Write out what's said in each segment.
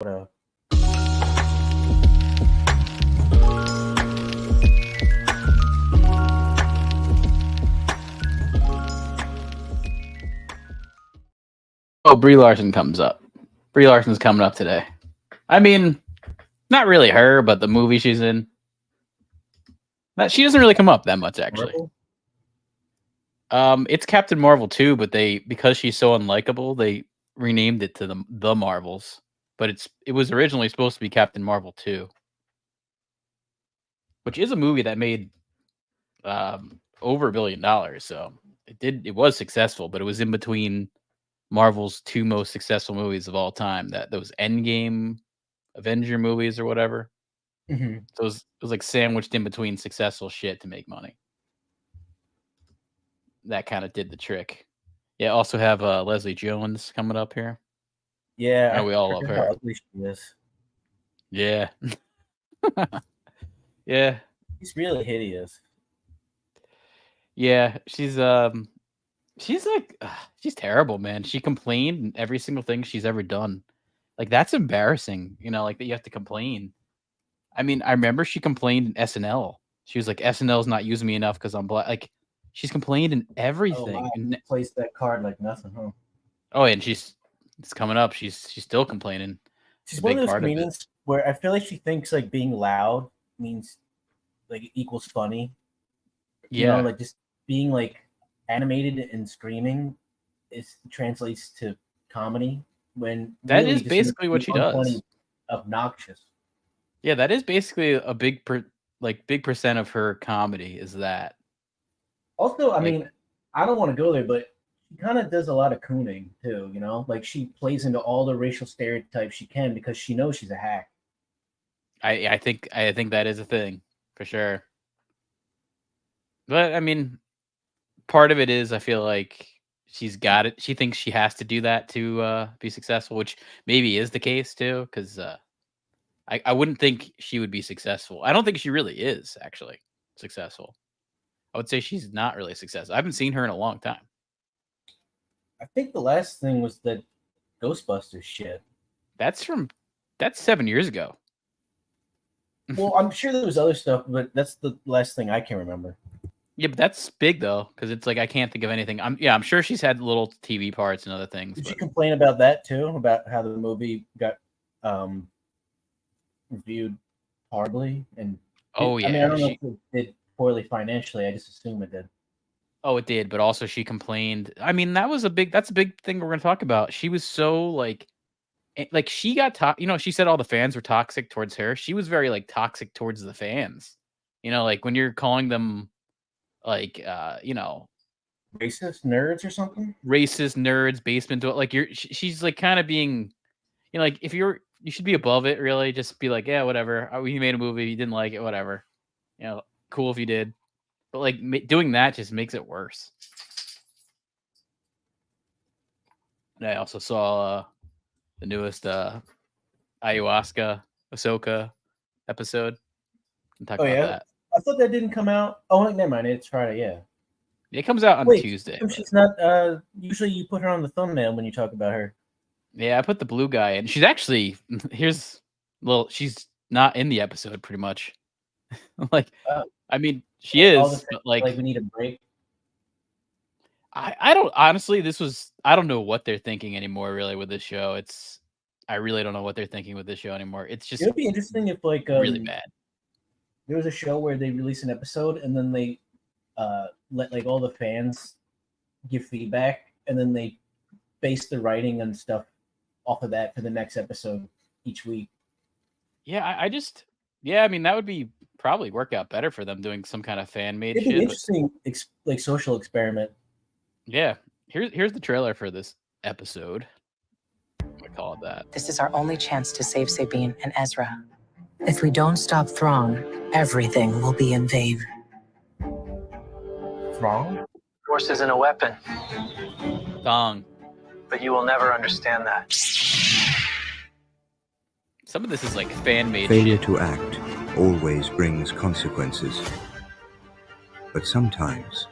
Whatever. Oh, Brie Larson comes up. Brie Larson's coming up today. I mean, not really her, but the movie she's in. She doesn't really come up that much, actually. Marvel? It's Captain Marvel too, but because she's so unlikable, they renamed it to the Marvels. But it was originally supposed to be Captain Marvel 2, which is a movie that made over $1 billion. So it was successful, but it was in between Marvel's two most successful movies of all time, those Endgame Avenger movies or whatever. Mm-hmm. So it was like sandwiched in between successful shit to make money. That kind of did the trick. Yeah, also have Leslie Jones coming up here. Yeah, I know we all love her. How ugly she is. Yeah. Yeah. She's really hideous. Yeah, she's like she's terrible, man. She complained in every single thing she's ever done. Like that's embarrassing, like that you have to complain. I mean, I remember she complained in SNL. She was like, SNL's not using me enough because I'm black. Like, she's complained in everything. Oh, wow. You placed that card like nothing, huh? Oh, and it's coming up. She's still complaining. She's one of those comedians where I feel like she thinks like being loud means like it equals funny. Yeah. Like just being like animated and screaming translates to comedy when that really is basically what she does. Funny, obnoxious. Yeah, that is basically a big percent of her comedy is that. Also, I mean, I don't want to go there, but she kind of does a lot of cooning too, like she plays into all the racial stereotypes she can because she knows she's a hack. I think that is a thing for sure. But I mean, part of it is I feel like she's got it. She thinks she has to do that to be successful, which maybe is the case too, because I wouldn't think she would be successful. I don't think she really is actually successful. I would say she's not really successful. I haven't seen her in a long time. I think the last thing was the Ghostbusters shit. That's 7 years ago. Well, I'm sure there was other stuff, but that's the last thing I can remember. Yeah, but that's big though, because it's like I can't think of anything. I'm sure she's had little TV parts and other things. Did you complain about that too? About how the movie got reviewed horribly? And oh yeah, I mean, I don't know if it did poorly financially. I just assume it did. Oh, it did, but also she complained. I mean, that's a big thing we're gonna talk about. She was so like she got she said all the fans were toxic towards her. She was very like toxic towards the fans. Like when you're calling them like racist nerds or something. Racist nerds, basement door. Like she's like kind of being, like if you should be above it. Really, just be like, yeah, whatever. We made a movie, you didn't like it, whatever. Cool if you did. But like doing that just makes it worse. And I also saw the newest ayahuasca Ahsoka episode. Talk about that. I thought that didn't come out. Oh, never mind. It's Friday. Yeah, it comes out on Tuesday. She's not. Usually, you put her on the thumbnail when you talk about her. Yeah, I put the blue guy in. She's actually she's not in the episode pretty much. I mean, she is, but like we need a break. I don't honestly. I don't know what they're thinking anymore. Really, with this show, I really don't know what they're thinking with this show anymore. It's just. It would be interesting if really bad. There was a show where they release an episode and then they let like all the fans give feedback and then they base the writing and stuff off of that for the next episode each week. Yeah, I mean that would be probably work out better for them doing some kind of fan made shit. It'd be interesting, like social experiment. Yeah, here's the trailer for this episode. We call it that. This is our only chance to save Sabine and Ezra. If we don't stop Thrawn, everything will be in vain. Thrawn? Force isn't a weapon. Thong. But you will never understand that. Some of this is like fan-made Failure shit. to act always brings consequences. But sometimes,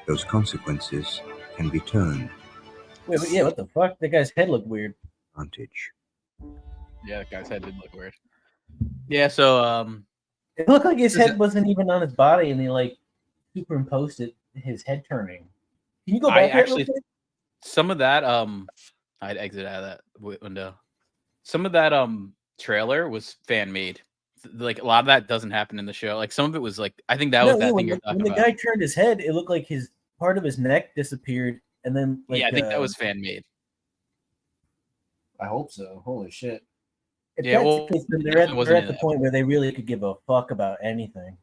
those consequences can be turned. Wait, but yeah, what the fuck? That guy's head looked weird. Advantage. Yeah, that guy's head did look weird. Yeah, so It looked like his Is head wasn't even on his body, and they like superimposed his head turning. Can you go I back there real actually quick? some of that I'd exit out of that window. Some of that trailer was fan made. Like a lot of that doesn't happen in the show. Like some of it was like I think that was that thing you're talking when the about. guy turned his head, it looked like his part of his neck disappeared, and then like Yeah, I think that was fan made. I hope so. Holy shit! If Yeah, that's well, the case, then it they're definitely wasn't at in the that. point where they really could give a fuck about anything.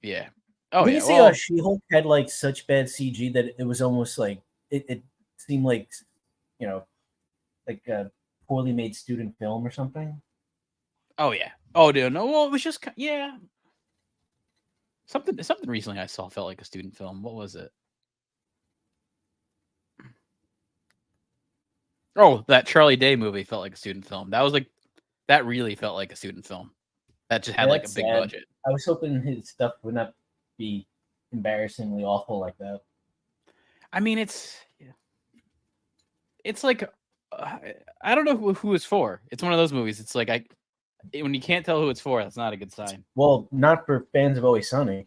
Yeah. Oh Did yeah. you see how She-Hulk had like such bad CG that it was almost like it seemed like, you know, like a poorly made student film or something? Oh yeah. Oh dude, no. Well, it was just yeah. Something recently I saw felt like a student film. What was it? Oh, that Charlie Day movie felt like a student film. That really felt like a student film. That just had like a That's big sad. budget. I was hoping his stuff would not be embarrassingly awful like that. I mean, it's like I don't know who it's for. It's one of those movies. It's like when you can't tell who it's for, that's not a good sign. Well, not for fans of Always Sunny.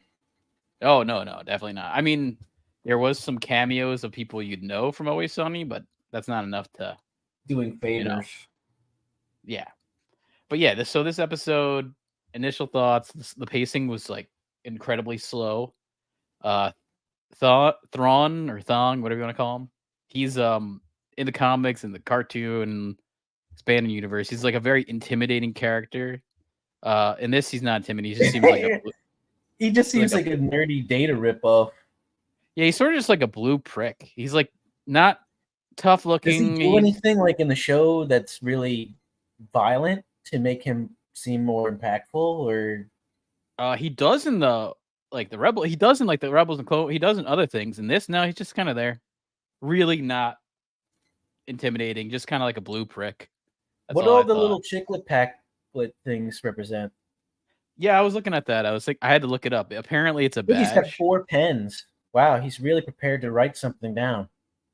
Oh no, definitely not. I mean, there was some cameos of people you'd know from Always Sunny, but that's not enough to Doing favors. You know. Yeah, but yeah. This episode, initial thoughts. The pacing was like incredibly slow. Thrawn or Thong, whatever you want to call him. He's in the comics and the cartoon expanded universe. He's like a very intimidating character. In this, he's not intimidating. He just seems like he just seems like a nerdy Data ripoff. Yeah, he's sort of just like a blue prick. He's like not tough looking. Does he do anything like in the show that's really violent to make him seem more impactful? Or he does in the Rebel. He does in like the Rebels and Clone. He does in other things. In this, no, he's just kind of there. Really not intimidating. Just kind of like a blue prick. That's what all the little chiclet packlet things represent? Yeah, I was looking at that. I was like, I had to look it up. Apparently, it's a badge. He's got 4 pens. Wow, he's really prepared to write something down.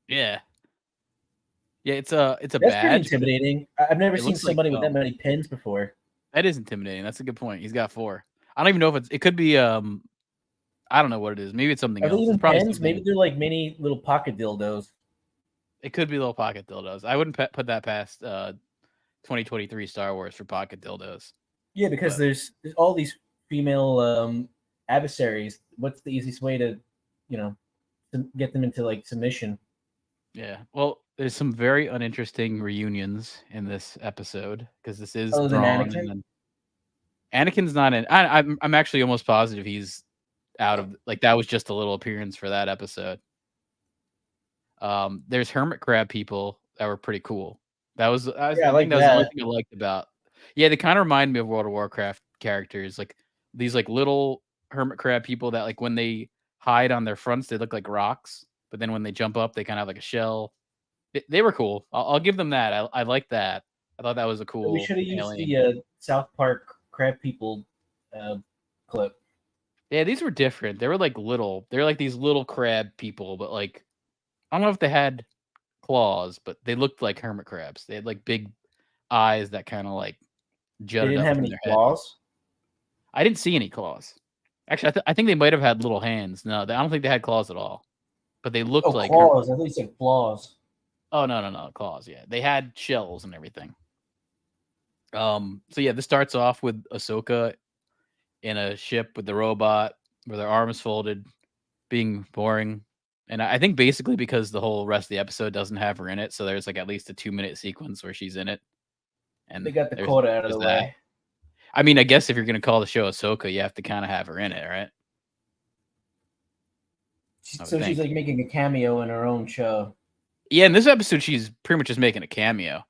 Yeah. Yeah, it's a That's badge. pretty intimidating. I've never seen looks like somebody with that many pens before. That is intimidating. That's a good point. He's got 4. I don't even know if it could be I don't know what it is. Maybe it's something Are else. they even It's probably pens? something. Maybe they're like mini little pocket dildos. It could be little pocket dildos. I wouldn't put that past 2023 Star Wars for pocket dildos. Yeah, because there's all these female adversaries. What's the easiest way to, get them into like submission? Yeah. Well, there's some very uninteresting reunions in this episode because this is Thrawn. Anakin? Anakin's not in. I'm actually almost positive he's out of that was just a little appearance for that episode. There's hermit crab people that were pretty cool. I think that was the only thing I liked about. Yeah, they kind of remind me of World of Warcraft characters, like these like little hermit crab people that like when they hide on their fronts they look like rocks, but then when they jump up they kind of have like a shell. They were cool. I'll give them that. I like that. I thought that was a cool. We should have used the South Park crab people clip. Yeah, these were different. They were like little. They're like these little crab people, but like I don't know if they had claws, but they looked like hermit crabs. They had like big eyes that kind of like jutted. They didn't have any claws. I didn't see any claws. Actually, I think they might have had little hands. No, I don't think they had claws at all. But they looked like claws. I thought you said claws. Oh no, claws. Yeah, they had shells and everything. So yeah, this starts off with Ahsoka in a ship with the robot, with their arms folded, being boring. And I think basically because the whole rest of the episode doesn't have her in it, so there's like at least a 2-minute sequence where she's in it. And they got the quota out of the way. I mean, I guess if you're going to call the show Ahsoka, you have to kind of have her in it, right? So she's like making a cameo in her own show. Yeah, in this episode, she's pretty much just making a cameo.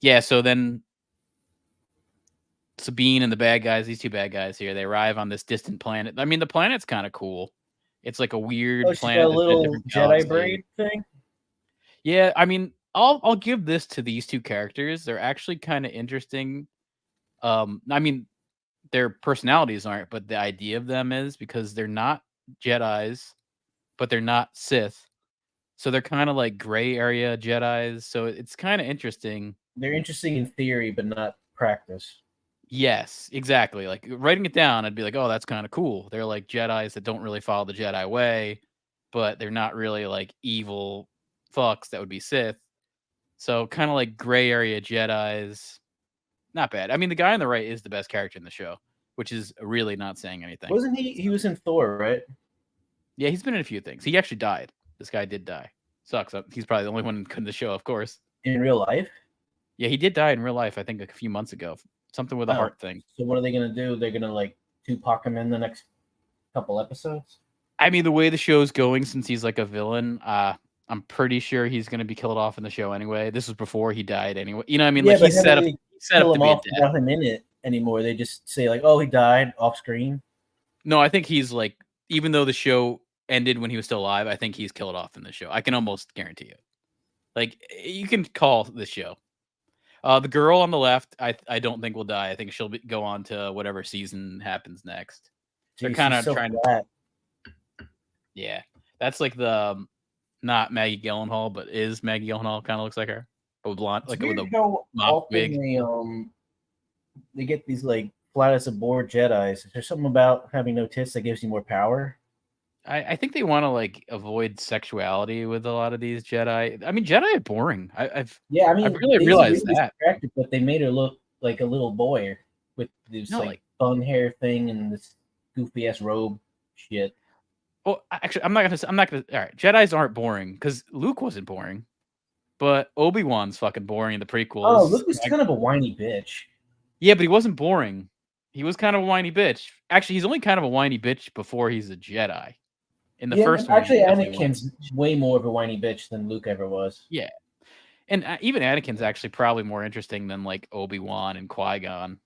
Yeah, so then Sabine and the bad guys, these 2 bad guys here, they arrive on this distant planet. I mean, the planet's kind of cool. It's like a weird planet. A little Jedi braid thing. Yeah, I mean, I'll give this to these 2 characters. They're actually kind of interesting. I mean, their personalities aren't, but the idea of them is because they're not Jedis, but they're not Sith. So they're kind of like gray area Jedis. So it's kind of interesting they're interesting in theory, but not practice. Yes, exactly. Like writing it down, I'd be like, oh, that's kind of cool. They're like Jedis that don't really follow the Jedi way, but they're not really like evil fucks that would be Sith. So kind of like gray area Jedis. Not bad. I mean, the guy on the right is the best character in the show, which is really not saying anything. Wasn't he? He was in Thor, right? Yeah, he's been in a few things. He actually died. This guy did die. Sucks. He's probably the only one in the show, of course. In real life? Yeah, he did die in real life, I think, a few months ago. Something with a heart thing. So what are they gonna do? They're gonna like Tupac him in the next couple episodes? I mean, the way the show's going, since he's like a villain, I'm pretty sure he's gonna be killed off in the show anyway. This was before he died anyway. You know what I mean? Yeah, like he's set up kill to him be a off without him in it anymore. They just say like, "Oh, he died off screen." No, I think he's like, even though the show ended when he was still alive, I think he's killed off in the show. I can almost guarantee you. Like, you can call the show. The girl on the left, I don't think will die. I think she'll go on to whatever season happens next. They're Jeez, kind of she's so trying flat. Yeah, that's like the not Maggie Gyllenhaal, but is Maggie Gyllenhaal kind of looks like her, but with blonde, like with a how mop wig. often they get these like flat as a board Jedi's. Is there something about having no tits that gives you more power? I think they want to like avoid sexuality with a lot of these Jedi. I mean, Jedi are boring. I've really Daisy realized Ridley's that. attractive, but they made her look like a little boy with this No, like fun hair thing and this goofy ass robe shit. Well, actually, I'm not gonna. All right, Jedi's aren't boring because Luke wasn't boring, but Obi-Wan's fucking boring in the prequels. Oh, Luke was kind of a whiny bitch. Yeah, but he wasn't boring. He was kind of a whiny bitch. Actually, he's only kind of a whiny bitch before he's a Jedi. In the first one, actually, Anakin's way more of a whiny bitch than Luke ever was. Yeah, and even Anakin's actually probably more interesting than like Obi-Wan and Qui-Gon.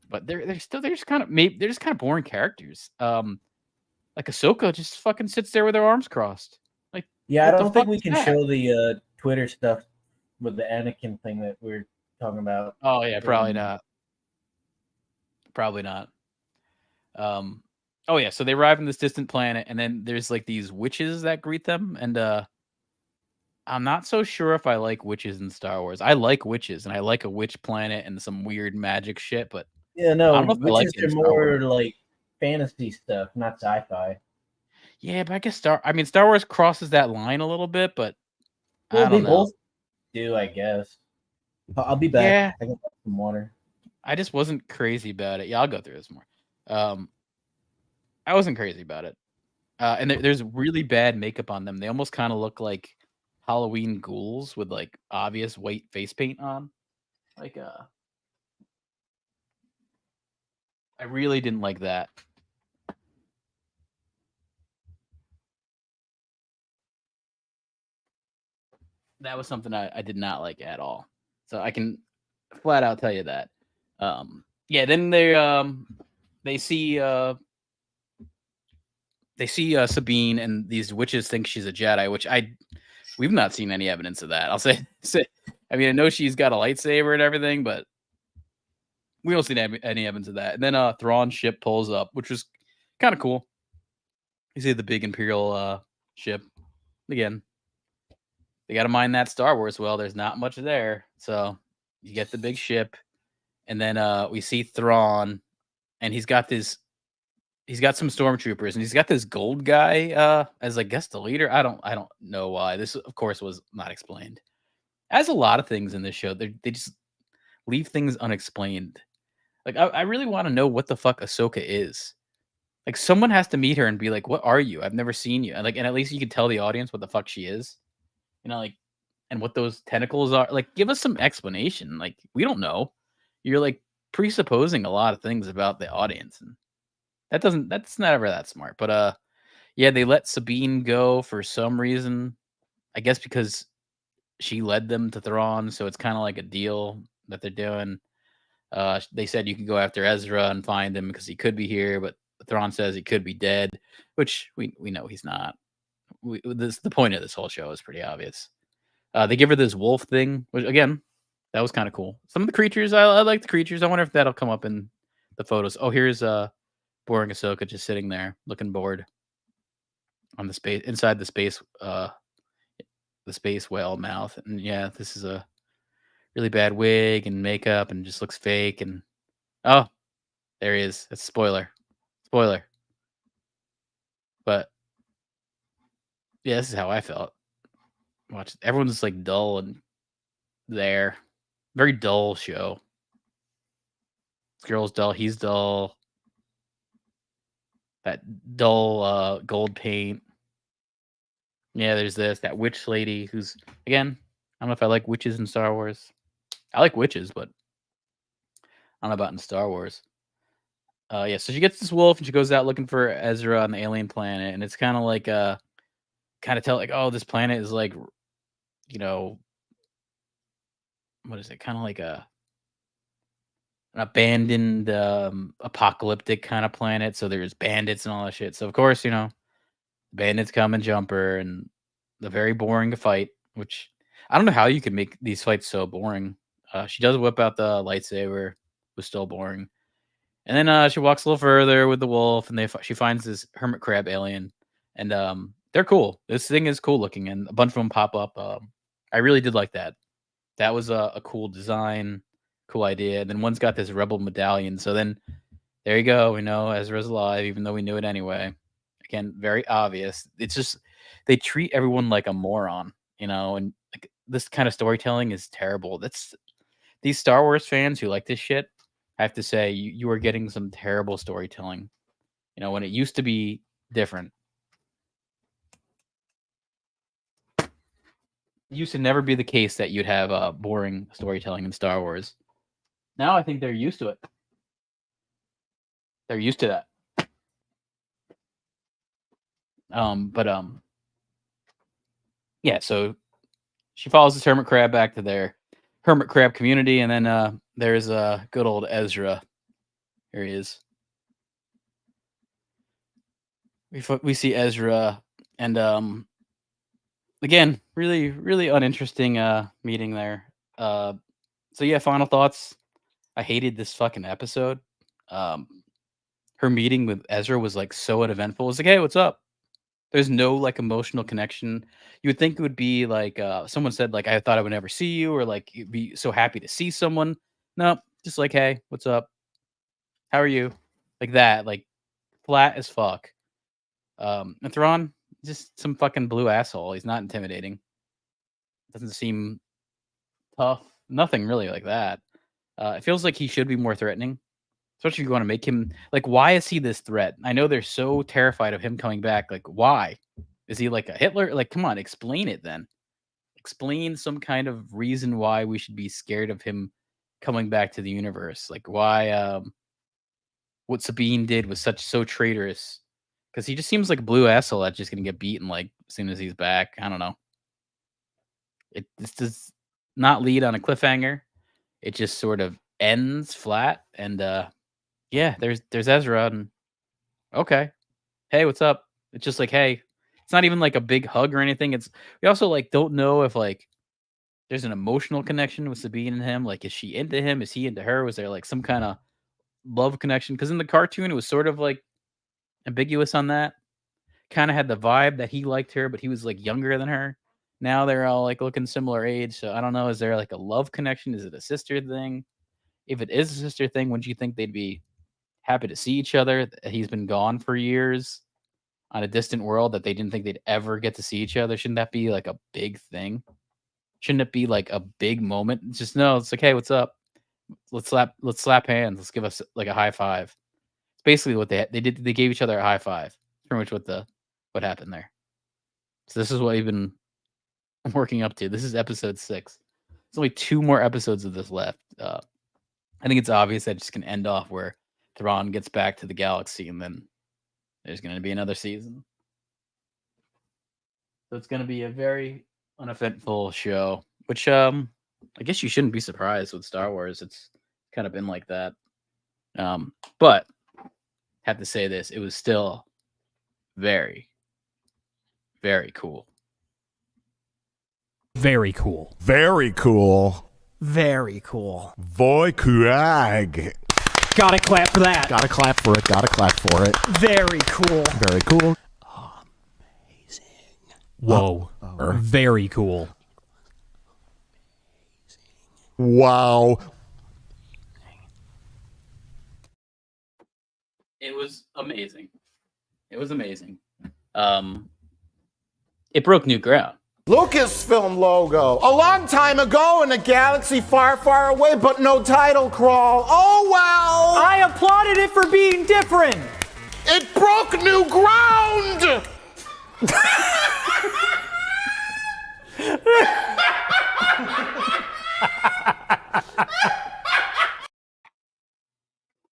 But they're just kind of boring characters. Like Ahsoka just fucking sits there with her arms crossed. Like, yeah, I don't think we is can that? show the Twitter stuff with the Anakin thing that we're talking about. Oh yeah, probably not. Probably not. Oh yeah, so they arrive on this distant planet, and then there's like these witches that greet them, and I'm not so sure if I like witches in Star Wars. I like witches, and I like a witch planet and some weird magic shit, but yeah, no, I don't know if I like witches it in are Star more Wars. like fantasy stuff, not sci-fi. Yeah, but I guess Star Wars crosses that line a little bit, but Well, I don't they know. both do, I guess. I'll be back. Yeah. I got some water. I just wasn't crazy about it. Yeah, I'll go through this more. I wasn't crazy about it. And there's really bad makeup on them. They almost kind of look like Halloween ghouls with like obvious white face paint on. Like I really didn't like that. That was something I did not like at all. So I can flat out tell you that. Yeah, then they see Sabine, and these witches think she's a Jedi, which we've not seen any evidence of that. I'll say I mean, I know she's got a lightsaber and everything, but we don't see any evidence of that. And then Thrawn's ship pulls up, which was kind of cool. You see the big Imperial ship. Again, they got to mine that Star Wars well. There's not much there. So you get the big ship. And then we see Thrawn, and he's got some stormtroopers, and he's got this gold guy as I guess the leader. I don't know why. This, of course, was not explained. As a lot of things in this show, they just leave things unexplained. Like I really want to know what the fuck Ahsoka is. Like someone has to meet her and be like, "What are you? I've never seen you." And at least you can tell the audience what the fuck she is. You know, like, and what those tentacles are. Like, give us some explanation. Like, we don't know. You're like presupposing a lot of things about the audience, and that's not ever that smart. But yeah, they let Sabine go for some reason. I guess because she led them to Thrawn, so it's kind of like a deal that they're doing. They said you can go after Ezra and find him because he could be here, but Thrawn says he could be dead, which we know he's not. The point of this whole show is pretty obvious. They give her this wolf thing, which again, that was kind of cool. Some of the creatures, I like the creatures. I wonder if that'll come up in the photos. Oh, here's boring Ahsoka just sitting there looking bored on the space inside the space whale mouth. And yeah, this is a really bad wig and makeup and just looks fake. And oh, there he is. That's spoiler. But yeah, this is how I felt. Watch, everyone's like dull and there. Very dull show. This girl's dull. He's dull. That dull gold paint. Yeah, there's that witch lady who's, again, I don't know if I like witches in Star Wars. I like witches, but I don't know about in Star Wars. Yeah, so she gets this wolf and she goes out looking for Ezra on the alien planet, and it's kind of like tell like, oh, this planet is like, you know, what is it? Kind of like an abandoned apocalyptic kind of planet. So there's bandits and all that shit. So of course, bandits come and jump her, and the very boring fight, which I don't know how you could make these fights so boring. She does whip out the lightsaber, was still boring. And then she walks a little further with the wolf, and she finds this hermit crab alien, and they're cool. This thing is cool looking, and a bunch of them pop up. I really did like that. That was a cool design, cool idea. And then one's got this rebel medallion. So then there you go. We know Ezra's alive, even though we knew it anyway. Again, very obvious. It's just they treat everyone like a moron, and like, this kind of storytelling is terrible. That's these Star Wars fans who like this shit. I have to say, you are getting some terrible storytelling. When it used to be different. It used to never be the case that you'd have boring storytelling in Star Wars. Now I think they're used to it. They're used to that. Yeah, so she follows this hermit crab back to their hermit crab community, and then there's good old Ezra. Here he is. We see Ezra, and again, really, really uninteresting meeting there. So yeah, final thoughts. I hated this fucking episode. Her meeting with Ezra was like so uneventful. It was like, hey, what's up? There's no like emotional connection. You would think it would be like someone said, like, I thought I would never see you, or like you'd be so happy to see someone. No, just like, hey, what's up? How are you? Like that, like flat as fuck. And Thrawn, just some fucking blue asshole. He's not intimidating. Doesn't seem tough. Nothing really like that. It feels like he should be more threatening. Especially if you want to make him like, why is he this threat? I know they're so terrified of him coming back. Like, why? Is he like a Hitler? Like, come on, explain it then. Explain some kind of reason why we should be scared of him coming back to the universe. Like, why what Sabine did was so traitorous. Because he just seems like a blue asshole that's just gonna get beaten like as soon as he's back. I don't know. This does not lead on a cliffhanger. It just sort of ends flat, and yeah, there's Ezra, and okay, hey, what's up? It's just like, hey, it's not even like a big hug or anything. We also like don't know if like there's an emotional connection with Sabine and him. Like, is she into him? Is he into her? Was there like some kind of love connection? Because in the cartoon, it was sort of like ambiguous on that. Kind of had the vibe that he liked her, but he was like younger than her. Now they're all like looking similar age, so I don't know. Is there like a love connection? Is it a sister thing? If it is a sister thing, wouldn't you think they'd be happy to see each other? He's been gone for years on a distant world that they didn't think they'd ever get to see each other. Shouldn't that be like a big thing? Shouldn't it be like a big moment? It's just no. It's like, hey, what's up? Let's slap hands. Let's give us like a high five. It's basically what they did. They gave each other a high five. Pretty much what happened there. So this is what we've been working up to. This is episode 6. There's only 2 more episodes of this left. I think it's obvious that it's just going to end off where Thrawn gets back to the galaxy, and then there's going to be another season. So it's going to be a very uneventful show, which I guess you shouldn't be surprised with Star Wars. It's kind of been like that. But have to say this, it was still very, very cool. Very cool. Very cool. Very cool. Voy Kurag. Gotta clap for that. Gotta clap for it. Gotta clap for it. Very cool. Very cool. Amazing. Whoa. Very cool. Wow. It was amazing. It was amazing. It broke new ground. Lucasfilm logo. A long time ago in a galaxy far, far away, but no title crawl. Oh well! I applauded it for being different. It broke new ground!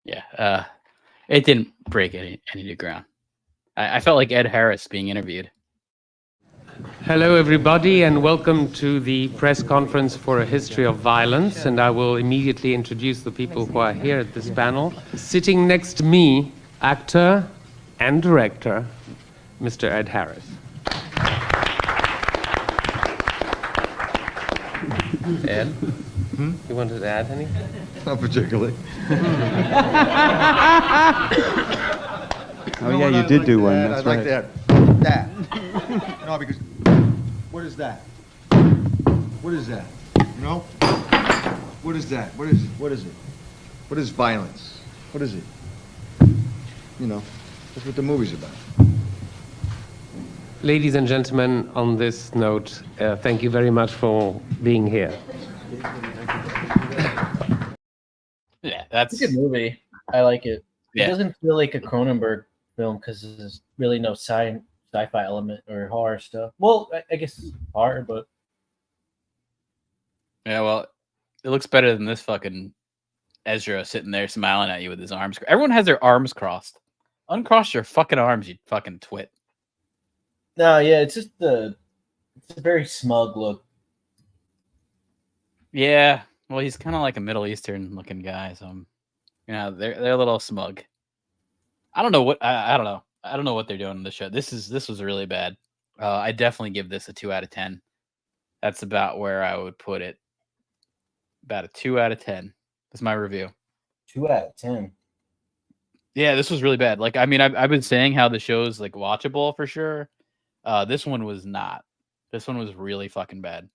Yeah, it didn't break any new ground. I felt like Ed Harris being interviewed. Hello, everybody, and welcome to the press conference for a history of violence. And I will immediately introduce the people who are here at this panel. Sitting next to me, actor and director, Mr. Ed Harris. Ed, you wanted to add anything? Not particularly. Oh yeah, you did do one. That's I'd like right. that. No, because what is that? What is that? You know? What is that? What is it? What is it? What is violence? What is it? You know, that's what the movie's about. Ladies and gentlemen, on this note, thank you very much for being here. Yeah, that's It's a good movie. I like it. Yeah. It doesn't feel like a Cronenberg film because there's really no sci-fi element or horror stuff. Well, I guess horror, but Yeah, well, it looks better than this fucking Ezra sitting there smiling at you with his arms. Everyone has their arms crossed. Uncross your fucking arms, you fucking twit. no, yeah, it's just it's a very smug look. Yeah, well, he's kind of like a Middle Eastern looking guy, so they're a little smug. I don't know what I don't know. I don't know what they're doing in the show. This was really bad. I definitely give this a 2 out of 10. That's about where I would put it. About a 2 out of 10. That's my review. 2 out of 10. Yeah, this was really bad. Like, I mean, I've been saying how the show's like watchable for sure. This one was not. This one was really fucking bad.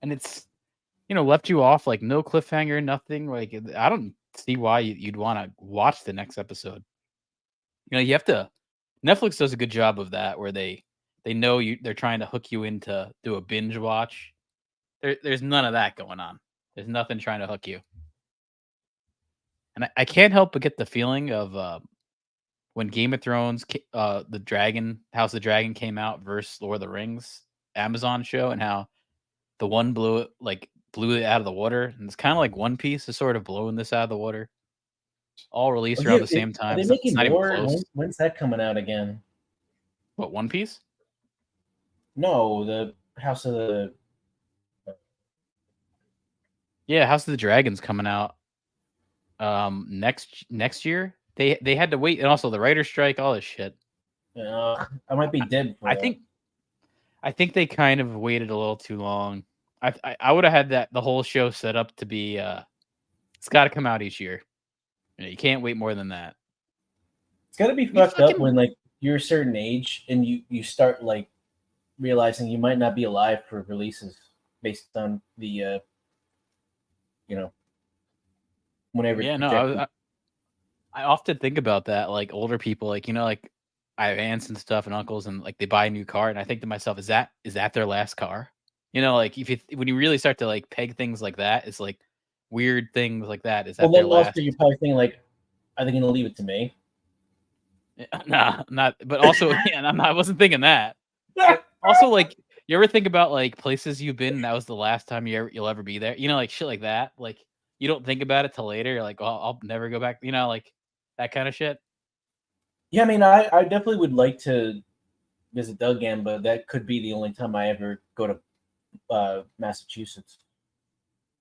And it's, left you off like no cliffhanger, nothing. Like, I don't see why you'd want to watch the next episode. You have to. Netflix does a good job of that, where they know they're trying to hook you into do a binge watch. There's none of that going on. There's nothing trying to hook you. And I can't help but get the feeling of when Game of Thrones, House of the Dragon came out versus Lord of the Rings Amazon show, and how the one blew it out of the water. And it's kind of like One Piece is sort of blowing this out of the water. All released around the same time. Are they making more? When's that coming out again? What, One Piece? No, the House of the... Yeah, House of the Dragon's coming out next year. They had to wait, and also the writer's strike, all this shit. I might be dead. I think they kind of waited a little too long. I would have had the whole show set up to be it's got to come out each year. You can't wait more than that. It's got to be fucked up when like you're a certain age and you start like realizing you might not be alive for releases based on the whenever. Yeah, no, I often think about that. Like older people, like like I have aunts and stuff and uncles, and like they buy a new car, and I think to myself, is that their last car? Like when you really start to like peg things like that, it's like weird things like that. Is that their last? Also you're probably thinking like, are they going to leave it to me? Nah, not. But also, yeah, I wasn't thinking that. Also, like, you ever think about like places you've been and that was the last time you'll ever be there? Like shit like that. Like you don't think about it till later. You're like, well, I'll never go back. Like that kind of shit. Yeah, I mean, I definitely would like to visit Doug again, but that could be the only time I ever go to Massachusetts.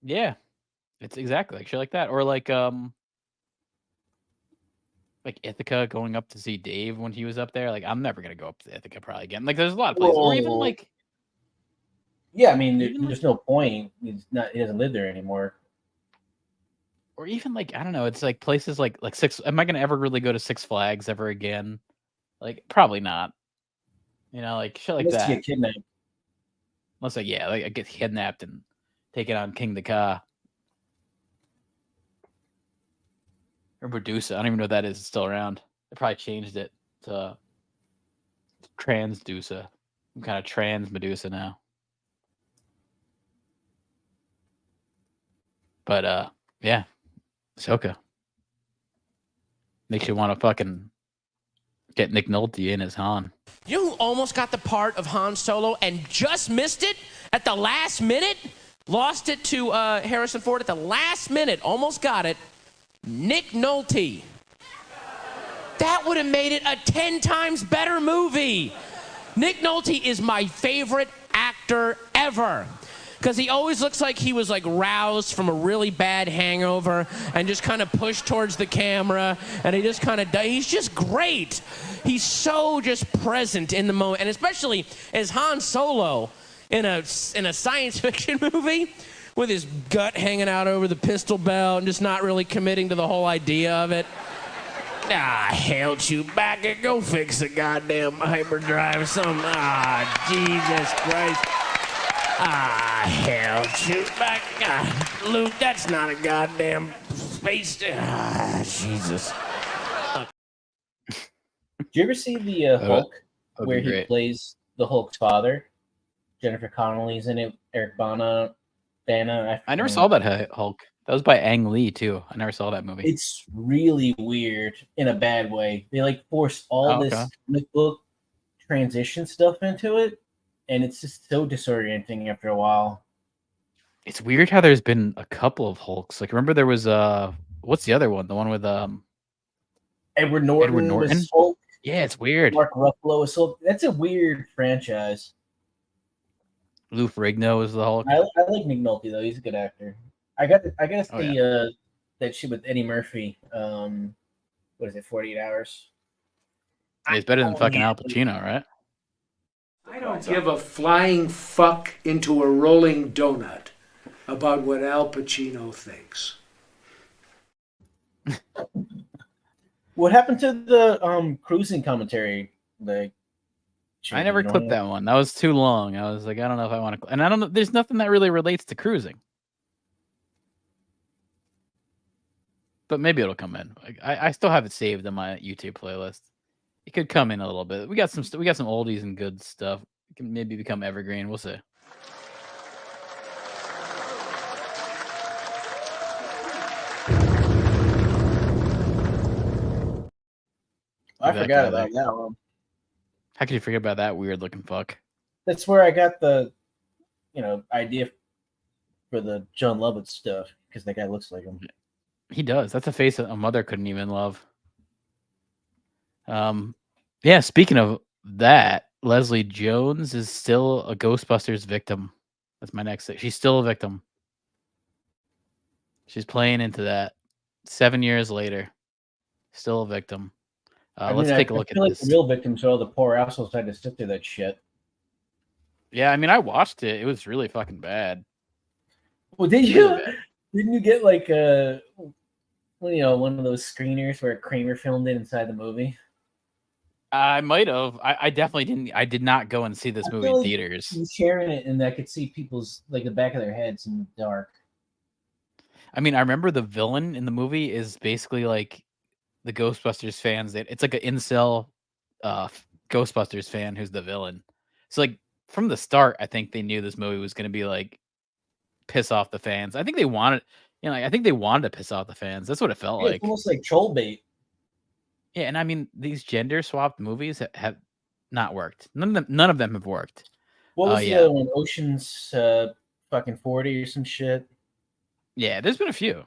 Yeah, it's exactly like shit like that, or like Ithaca, going up to see Dave when he was up there. Like I'm never gonna go up to Ithaca probably again. Like there's a lot of places, or even like. Yeah, I mean, there's no point. He doesn't live there anymore. Or even like, I don't know, it's like places like Six. Am I gonna ever really go to Six Flags ever again? Like probably not. Like shit like Unless that. you get kidnapped. Unless I get kidnapped and taking on King the Ka. Or Medusa. I don't even know what that is. It's still around. They probably changed it to Transdusa. I'm kind of trans Medusa now. But yeah, Ahsoka makes you want to fucking get Nick Nolte in as Han. You know who almost got the part of Han Solo and just missed it at the last minute? Lost it to Harrison Ford at the last minute. Almost got it. Nick Nolte. That would have made it a 10 times better movie. Nick Nolte is my favorite actor ever. Because he always looks like he was like roused from a really bad hangover and just kind of pushed towards the camera. And he just kind of, he's just great. He's so just present in the moment. And especially as Han Solo in a science fiction movie with his gut hanging out over the pistol belt and just not really committing to the whole idea of it. Hail Chewbacca, go fix the goddamn hyperdrive. Jesus Christ. Hail Chewbacca. Luke, that's not a goddamn space. Jesus. Did you ever see the Hulk where he plays the Hulk's father? Jennifer Connelly's in it. Eric Bana. I never saw that Hulk. That was by Ang Lee too. I never saw that movie. It's really weird in a bad way. They like force all this comic book transition stuff into it, and it's just so disorienting after a while. It's weird how there's been a couple of Hulks. Like remember there was what's the other one? The one with Edward Norton. Was Hulk. Yeah, it's weird. Mark Ruffalo was Hulk. That's a weird franchise. Lou Ferrigno is the Hulk. I like Nick Nolte though. He's a good actor. I gotta see that shit with Eddie Murphy. What is it? 48 Hours. Yeah, it's better than fucking Al Pacino, right? I don't give a flying fuck into a rolling donut about what Al Pacino thinks. What happened to the cruising commentary? I never clipped that one. That was too long. I was like, I don't know if I want to. And I don't know. There's nothing that really relates to cruising. But maybe it'll come in. I still have it saved on my YouTube playlist. It could come in a little bit. We got some oldies and good stuff. It can maybe become evergreen. We'll see. I forgot about that one. How could you forget about that weird looking fuck? That's where I got the, idea for the John Lovitz stuff because that guy looks like him. He does. That's a face that a mother couldn't even love. Yeah. Speaking of that, Leslie Jones is still a Ghostbusters victim. That's my next thing. She's still a victim. She's playing into that. 7 years later, still a victim. Let's take a look at this. The real victims are all the poor assholes had to sit through that shit. Yeah, I mean, I watched it. It was really fucking bad. Well, didn't you get like one of those screeners where Kramer filmed it inside the movie? I might have. I definitely didn't. I did not go and see this movie in theaters. Sharing it, and I could see people's the back of their heads in the dark. I mean, I remember the villain in the movie is basically like the Ghostbusters fans. It's like an incel Ghostbusters fan who's the villain. So like from the start, I think they knew this movie was going to be like piss off the fans. I think they wanted, I think they wanted to piss off the fans. That's what it felt like. It's almost like troll bait. Yeah, and I mean these gender swapped movies have not worked. None of them have worked. What was the other one? Ocean's fucking 40 or some shit. Yeah, there's been a few.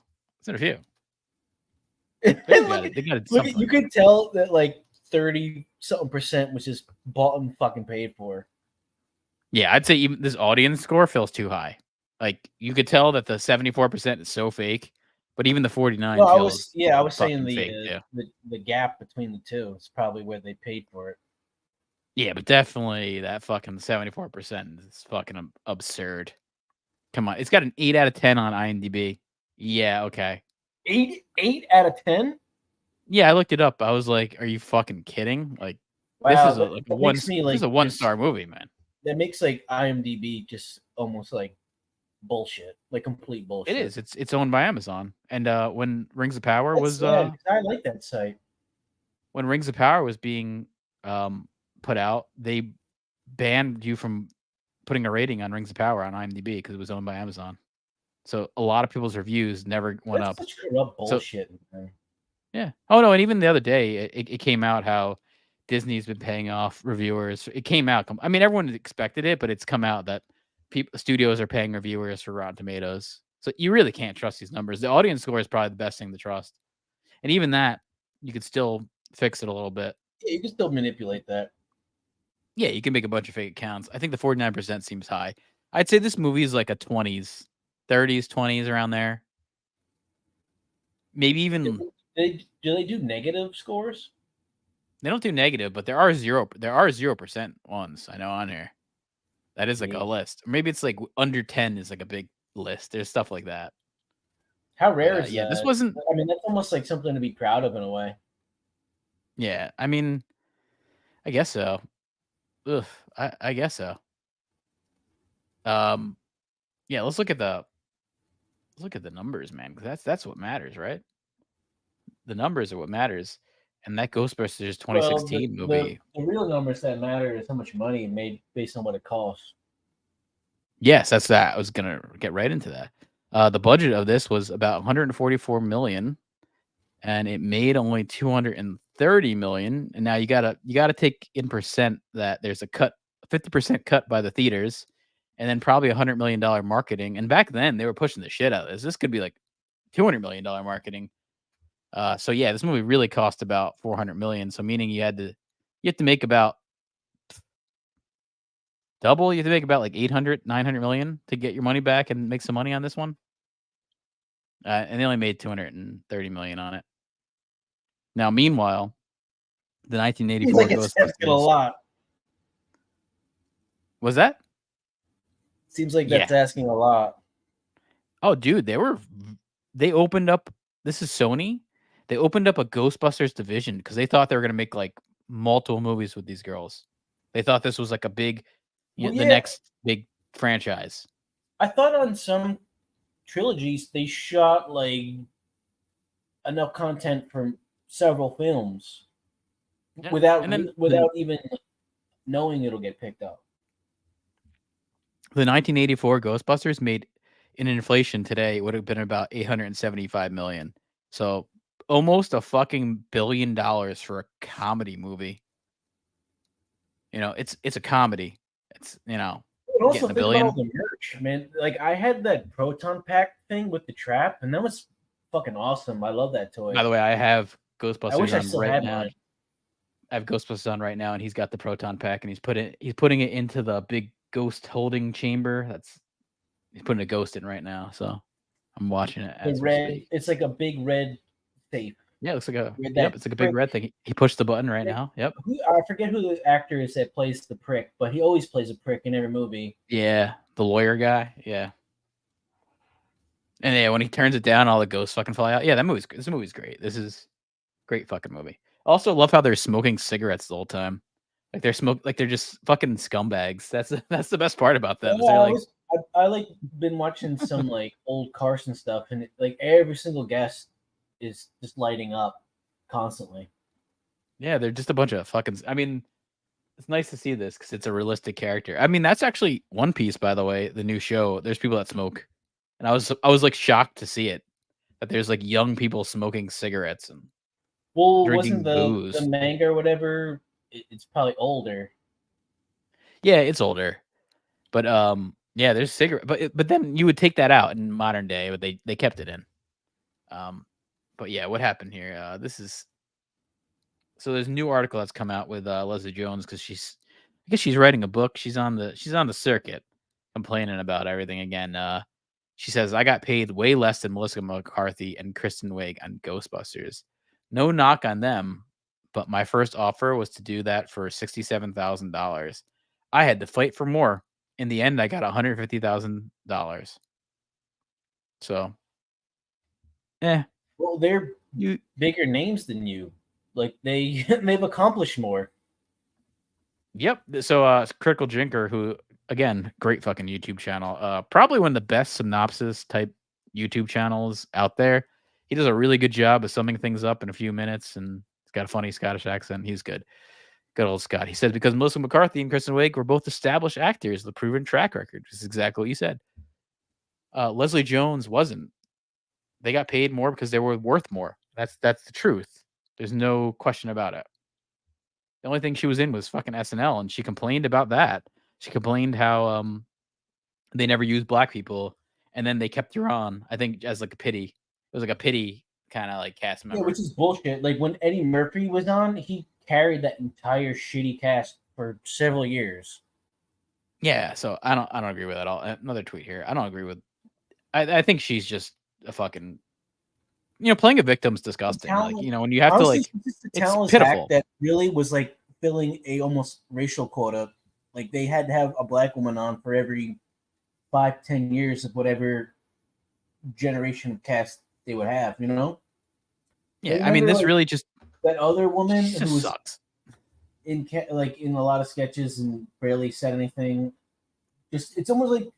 You could tell that like 30-something% was just bought and fucking paid for. Yeah, I'd say even this audience score feels too high. Like you could tell that the 74% is so fake, but even the 49. Well, I was saying the gap between the two is probably where they paid for it. Yeah, but definitely that fucking 74% is fucking absurd. Come on, it's got an 8 out of 10 on IMDb. Yeah, okay. 8 out of 10? Yeah, I looked it up. I was like, "Are you fucking kidding?" Like, wow, this is a 1-star movie, man. That makes like IMDb just almost like bullshit, like complete bullshit. It is. It's owned by Amazon. And when Rings of Power That's was sad, 'cause I like that site. when Rings of Power was being put out, they banned you from putting a rating on Rings of Power on IMDb because it was owned by Amazon. So a lot of people's reviews never went up. Such corrupt So- bullshit. Man. Yeah. Oh no, and even the other day, it came out how Disney's been paying off reviewers. It came out. I mean, everyone expected it, but it's come out that studios are paying reviewers for Rotten Tomatoes. So you really can't trust these numbers. The audience score is probably the best thing to trust, and even that you could still fix it a little bit. Yeah, you can still manipulate that. Yeah, you can make a bunch of fake accounts. I think the 49% seems high. I'd say this movie is like a 20s, 30s, 20s around there. Maybe even Do they do negative scores? they don't do negative, but there are 0% ones I know on here. That is like a list. Or maybe it's like under 10 is like a big list. There's stuff like that. How rare is yeah, that? this wasn't. I mean, that's almost like something to be proud of in a way. Yeah, I mean, I guess so. Ugh, I guess so. Yeah, let's look at the numbers, man, because that's what matters, right? The numbers are what matters, and that Ghostbusters 2016 movie. The real numbers that matter is how much money it made based on what it costs. Yes, that's that. I was gonna get right into that. The budget of this was about 144 million, and it made only 230 million. And now you gotta take in percent that there's a 50% cut by the theaters, and then probably $100 million marketing. And back then they were pushing the shit out of this. This could be like $200 million marketing. So yeah, this movie really cost about 400 million. So meaning you have to make about double. You have to make about like 800, 900 million to get your money back and make some money on this one. And they only made 230 million on it. Now, meanwhile, the 1984 Seems like it's asking a lot. Was that? Seems like that's asking a lot. Oh, dude, they opened up. This is Sony. They opened up a Ghostbusters division because they thought they were gonna make like multiple movies with these girls. They thought this was like a big, the next big franchise. I thought on some trilogies they shot like enough content from several films without even knowing it'll get picked up. The 1984 Ghostbusters made in inflation today would have been about 875 million. So almost a fucking $1 billion for a comedy movie. You know, it's a comedy. It's, you know, And also getting think $1 billion. about the merch, man. Like I had that proton pack thing with the trap, and that was fucking awesome. I love that toy. By the way, I have I wish Ghostbusters I on still right had now. mine. I have Ghostbusters on right now, and he's got the proton pack, and he's putting it into the big ghost holding chamber. He's putting a ghost in right now, so I'm watching it. The As we red, speak. it's like a big red safe. Yeah, it looks like a With yep. that It's like a big prick. red thing. He pushed the button right now. Yep. I forget who the actor is that plays the prick, but he always plays a prick in every movie. Yeah, the lawyer guy. Yeah. And yeah, when he turns it down, all the ghosts fucking fly out. Yeah, this movie's great. This is great fucking movie. Also, love how they're smoking cigarettes the whole time. Like they're just fucking scumbags. That's the best part about them. is they're like, I like been watching some like old Carson stuff, and like every single guest is just lighting up constantly. yeah, they're just a bunch of fucking. I mean, it's nice to see this because it's a realistic character. I mean, that's actually One Piece, by the way, the new show. There's people that smoke, and I was like shocked to see it. That there's like young people smoking cigarettes and Well, drinking wasn't the booze. manga or whatever? It's probably older. Yeah, it's older, but yeah, there's cigarette. But then you would take that out in modern day, but they kept it in. But yeah, what happened here? So there's a new article that's come out with Leslie Jones because I guess she's writing a book. She's on the circuit, complaining about everything again. She says, I got paid way less than Melissa McCarthy and Kristen Wiig on Ghostbusters. No knock on them, but my first offer was to do that for $67,000. I had to fight for more. In the end, I got $150,000. So, Well, they're bigger names than you. Like they've accomplished more. Yep. So, Critical Drinker, who again, great fucking YouTube channel. Probably one of the best synopsis type YouTube channels out there. He does a really good job of summing things up in a few minutes, and he's got a funny Scottish accent. He's good. Good old Scott. He says, because Melissa McCarthy and Kristen Wiig were both established actors with a proven track record. This is exactly what you said. Leslie Jones wasn't. They got paid more because they were worth more. That's the truth. There's no question about it. The only thing she was in was fucking SNL, and she complained about that. She complained how they never used black people, and then they kept her on, I think, as like a pity. It was like a pity kind of like cast member. Yeah, which is bullshit. Like when Eddie Murphy was on, he carried that entire shitty cast for several years. Yeah, so I don't agree with that at all. Another tweet here. I don't agree with. I think she's just a fucking. Playing a victim's disgusting. Talent, like, when you have honestly, to like, just the it's pitiful. That really was like filling a almost racial quota. Like they had to have a black woman on for every 5-10 years of whatever generation of cast they would have. Yeah, I mean, this really just that other woman who was sucks in a lot of sketches and barely said anything. It's almost like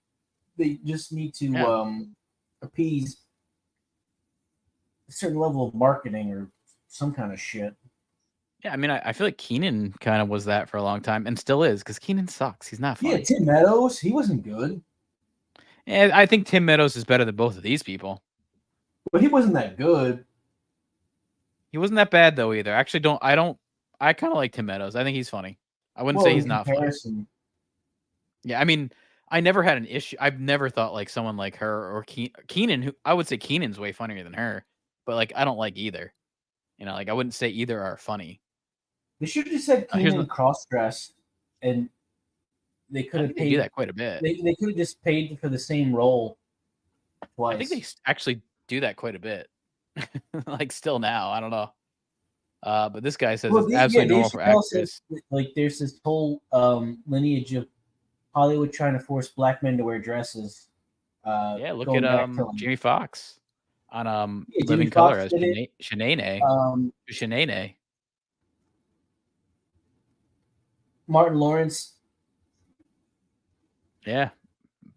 they just need to appease a certain level of marketing or some kind of shit. Yeah, I mean, I feel like Keenan kind of was that for a long time and still is, because Keenan sucks. He's not funny. Yeah, Tim Meadows, he wasn't good. And I think Tim Meadows is better than both of these people. But he wasn't that good. He wasn't that bad though either. Actually, I kind of like Tim Meadows. I think he's funny. I wouldn't say he's not funny. Yeah, I mean, I never had an issue. I've never thought like someone like her or Keenan, who I would say Keenan's way funnier than her, but like I don't like either. Like I wouldn't say either are funny. They should have just said Keenan cross-dressed, and they could have paid. They do that quite a bit. They could have just paid for the same role twice. I think they actually do that quite a bit. Like still now, I don't know. But this guy says it's absolutely normal for actors. Like there's this whole lineage of Hollywood trying to force black men to wear dresses. Yeah, look at Jamie Foxx on Living Color as Shanae. Shanae. Martin Lawrence. Yeah.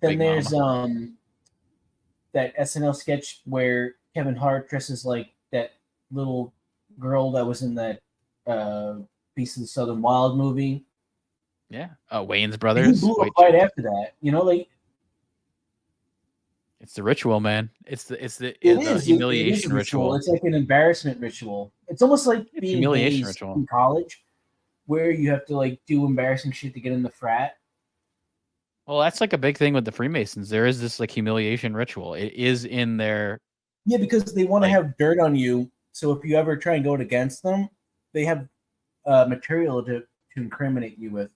Then there's that SNL sketch where Kevin Hart dresses like that little girl that was in that Beast of the Southern Wild movie. Yeah. Wayans Brothers. He blew up right after that. Like it's the ritual, man. It's the humiliation ritual. It's like an embarrassment ritual. It's almost like being humiliation ritual in college, where you have to like do embarrassing shit to get in the frat. Well, that's like a big thing with the Freemasons. There is this like humiliation ritual. It is in their. Yeah, because they want to have dirt on you. So if you ever try and go against them, they have material to incriminate you with.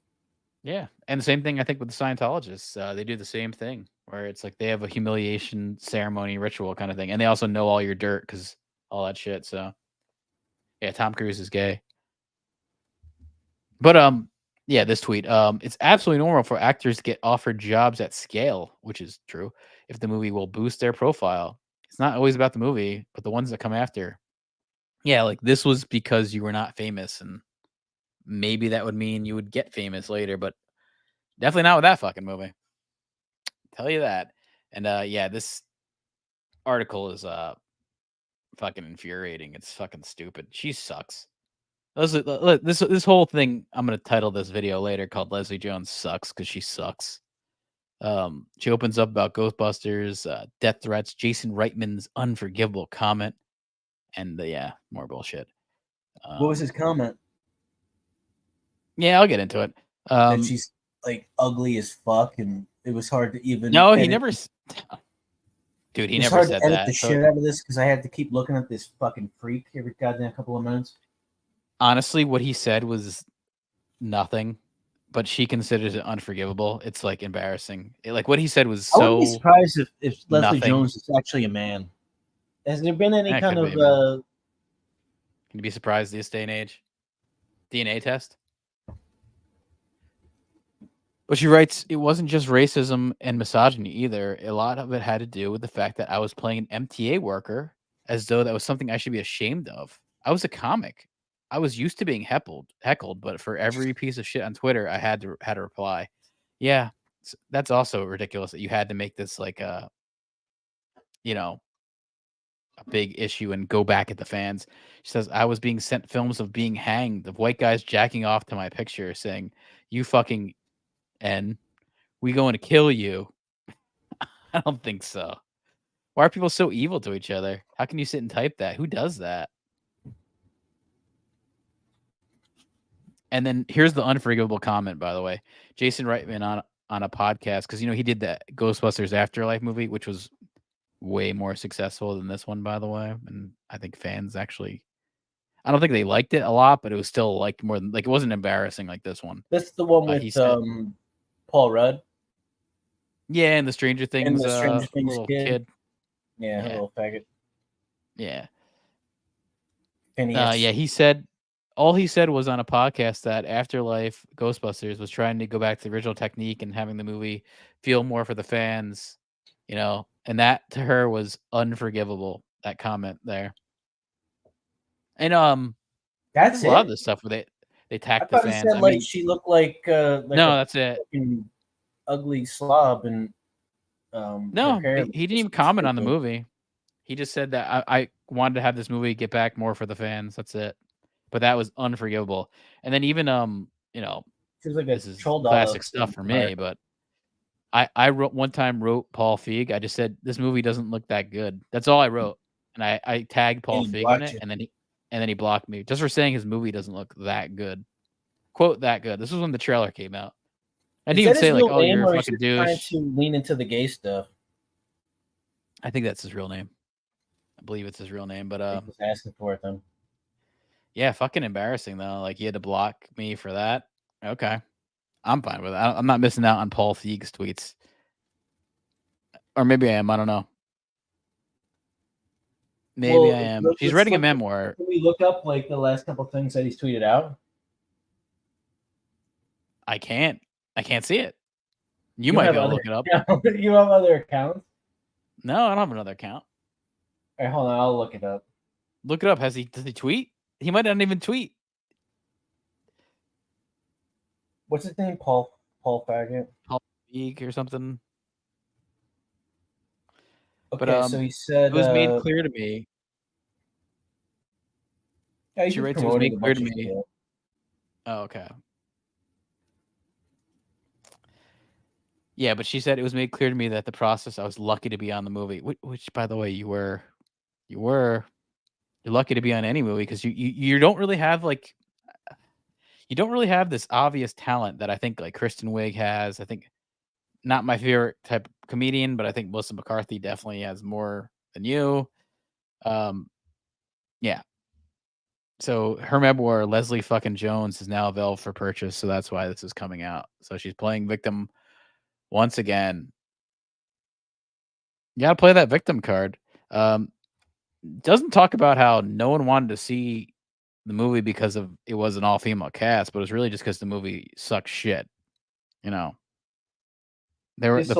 Yeah, and the same thing I think with the Scientologists. They do the same thing, where it's like they have a humiliation ceremony ritual kind of thing, and they also know all your dirt because all that shit. So, yeah, Tom Cruise is gay. But yeah, this tweet. It's absolutely normal for actors to get offered jobs at scale, which is true, if the movie will boost their profile. It's not always about the movie, but the ones that come after. Yeah, like this was because you were not famous, and maybe that would mean you would get famous later, but definitely not with that fucking movie. Tell you that. And yeah, this article is fucking infuriating. It's fucking stupid. She sucks. This whole thing, I'm gonna title this video later called Leslie Jones Sucks, because she sucks. She opens up about Ghostbusters, death threats, Jason Reitman's unforgivable comment, and yeah, more bullshit. What was his comment? Yeah, I'll get into it. That she's like ugly as fuck, and it was hard to even. No, he never. Dude, he never said that. Edit the shit out of this because I had to keep looking at this fucking freak every goddamn couple of minutes. Honestly, what he said was nothing, but she considers it unforgivable. It's like embarrassing. Like what he said was so. I wouldn't be surprised if Leslie nothing. Jones is actually a man. Has there been any kind of? Can you be surprised this day and age? DNA test. But she writes, it wasn't just racism and misogyny either. A lot of it had to do with the fact that I was playing an MTA worker as though that was something I should be ashamed of. I was a comic. I was used to being heckled, but for every piece of shit on Twitter, I had to reply. Yeah, that's also ridiculous that you had to make this like a big issue and go back at the fans. She says, I was being sent films of being hanged, of white guys jacking off to my picture saying, you fucking N, we going to kill you. I don't think so. Why are people so evil to each other? How can you sit and type that? Who does that? And then here's the unforgivable comment, by the way. Jason Reitman on a podcast, because he did the Ghostbusters Afterlife movie, which was way more successful than this one, by the way. And I think fans actually, I don't think they liked it a lot, but it was still liked more than, like, it wasn't embarrassing like this one. That's the one with Paul Rudd. Yeah, and the Stranger Things, little kid. Yeah, little faggot. Yeah. Phineas. Yeah, he said, all he said was on a podcast that Afterlife Ghostbusters was trying to go back to the original technique and having the movie feel more for the fans, and that to her was unforgivable, that comment there. And that's a lot of this stuff where they attack the fans. Said, like, she looked like no, that's it. Ugly slob, and no, he didn't even comment on the movie. He just said that I wanted to have this movie get back more for the fans. That's it. But that was unforgivable. And then even like this is classic stuff for me, but I wrote Paul Feig. I just said this movie doesn't look that good. That's all I wrote. And I tagged Paul Feig in it, and then he blocked me just for saying his movie doesn't look that good. Quote, that good. This was when the trailer came out. I didn't even say like, oh, you're a fucking douche. Trying to lean into the gay stuff. I think that's his real name. I believe it's his real name, but I was asking for it then. Yeah, fucking embarrassing though. Like, you had to block me for that. Okay, I'm fine with it. I'm not missing out on Paul Feig's tweets, or maybe I am. I don't know. Maybe I am. He's writing a memoir. Can we look up like the last couple things that he's tweeted out? I can't see it. You might be able to look it up. You have other accounts? No, I don't have another account. All right, hold on. I'll look it up. Look it up. Does he tweet? He might not even tweet. What's his name? Paul Faggot? Paul Feig or something. Okay, but so he said it was made clear to me. Yeah, she writes, it was made clear to me. Oh, okay. Yeah, but she said it was made clear to me that the process, I was lucky to be on the movie, which by the way, you're lucky to be on any movie, because you don't really have this obvious talent that I think like Kristen Wiig has. I think not my favorite type of comedian, but I think Melissa McCarthy definitely has more than you. Yeah. So her memoir, Leslie fucking Jones, is now available for purchase. So that's why this is coming out. So she's playing victim once again. You gotta play that victim card. Doesn't talk about how no one wanted to see the movie because of it was an all-female cast, but it was really just because the movie sucks shit. The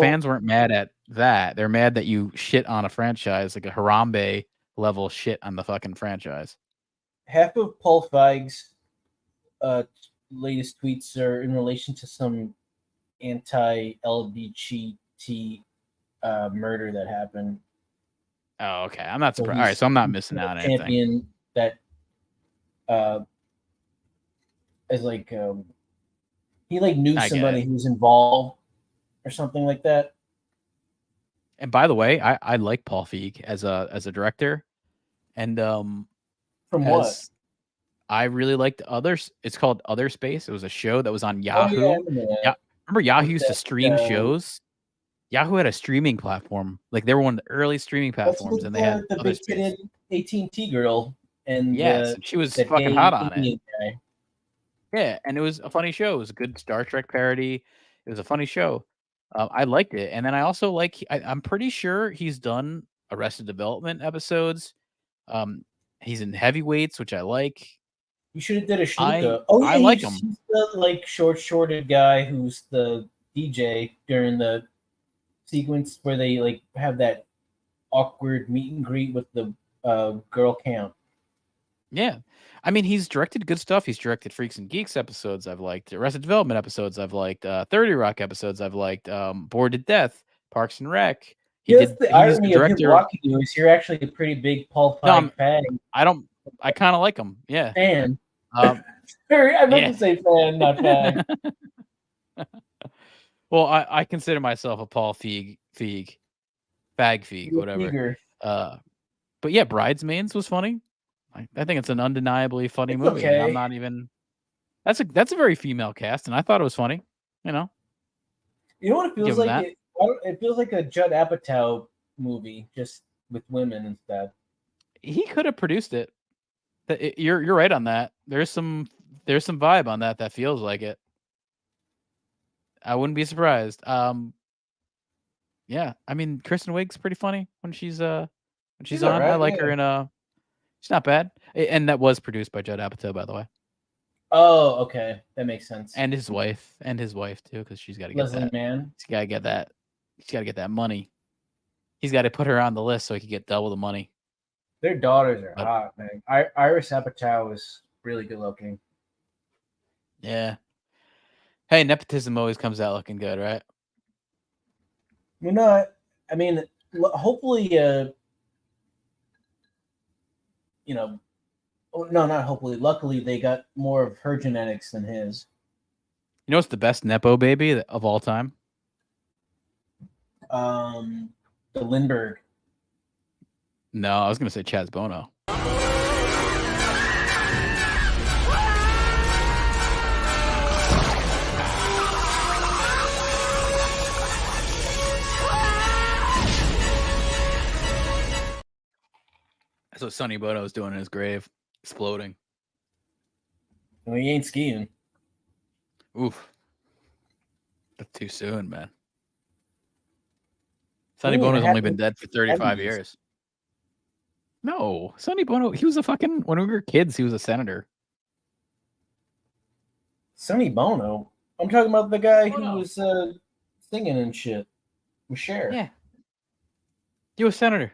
fans weren't mad at that. They're mad that you shit on a franchise, like a Harambe level shit on the fucking franchise. Half of Paul Feig's latest tweets are in relation to some anti-LGBT murder that happened. Oh, okay. I'm not surprised. All right, so I'm not missing out on anything. Champion that is like he like knew somebody who was involved or something like that. And by the way, I like Paul Feig as a director, and from what I really liked Others. It's called Other Space. It was a show that was on Yahoo. Oh, yeah. Remember Yahoo used to stream shows? Yahoo had a streaming platform. Like, they were one of the early streaming platforms, and they had the Other Space. AT&T girl, and yes, she was fucking hot on it. Guy. Yeah, and it was a funny show. It was a good Star Trek parody. It was a funny show. I liked it, and then I also I'm pretty sure he's done Arrested Development episodes. He's in Heavyweights, which I like. You should have did a Shluka. I like him. He's the short-shorted guy who's the DJ during the sequence where they have that awkward meet and greet with the girl camp. Yeah. I mean, he's directed good stuff. He's directed Freaks and Geeks episodes I've liked, Arrested Development episodes I've liked, 30 Rock episodes I've liked, Bored to Death, Parks and Rec. He's the He's the irony of him director. blocking you is you're actually a pretty big Paul Feig fan. I kind of like him. Yeah. Fan. I meant to say fan, not fan. Well, I consider myself a Paul Feig, whatever. But yeah, Bridesmaids was funny. I think it's an undeniably funny movie. Okay. I'm not even. That's a very female cast, and I thought it was funny. You know what it feels like? It feels like a Judd Apatow movie, just with women instead. He could have produced it. You're right on that. There's some vibe on that feels like it. I wouldn't be surprised. Yeah, I mean, Kristen Wiig's pretty funny when she's on. Right, I like her in she's not bad. And that was produced by Judd Apatow, by the way. Oh, okay, that makes sense. And his wife too, because she's got to get Leslie that. Mann. She's got to get that. She's got to get that money. He's got to put her on the list so he can get double the money. Their daughters are hot, man. Iris Apatow is really good looking. Yeah. Hey, nepotism always comes out looking good, right? I mean, hopefully, no, not hopefully. Luckily, they got more of her genetics than his. You know what's the best Nepo baby of all time? The Lindbergh. No, I was going to say Chaz Bono. That's what Sonny Bono was doing in his grave, exploding. Well, he ain't skiing. Oof. That's too soon, man. Sonny Bono's only been dead for 35 years. No, Sonny Bono, he was when we were kids, he was a senator. Sonny Bono? I'm talking about the guy who was singing and shit with Cher. Yeah. You a senator.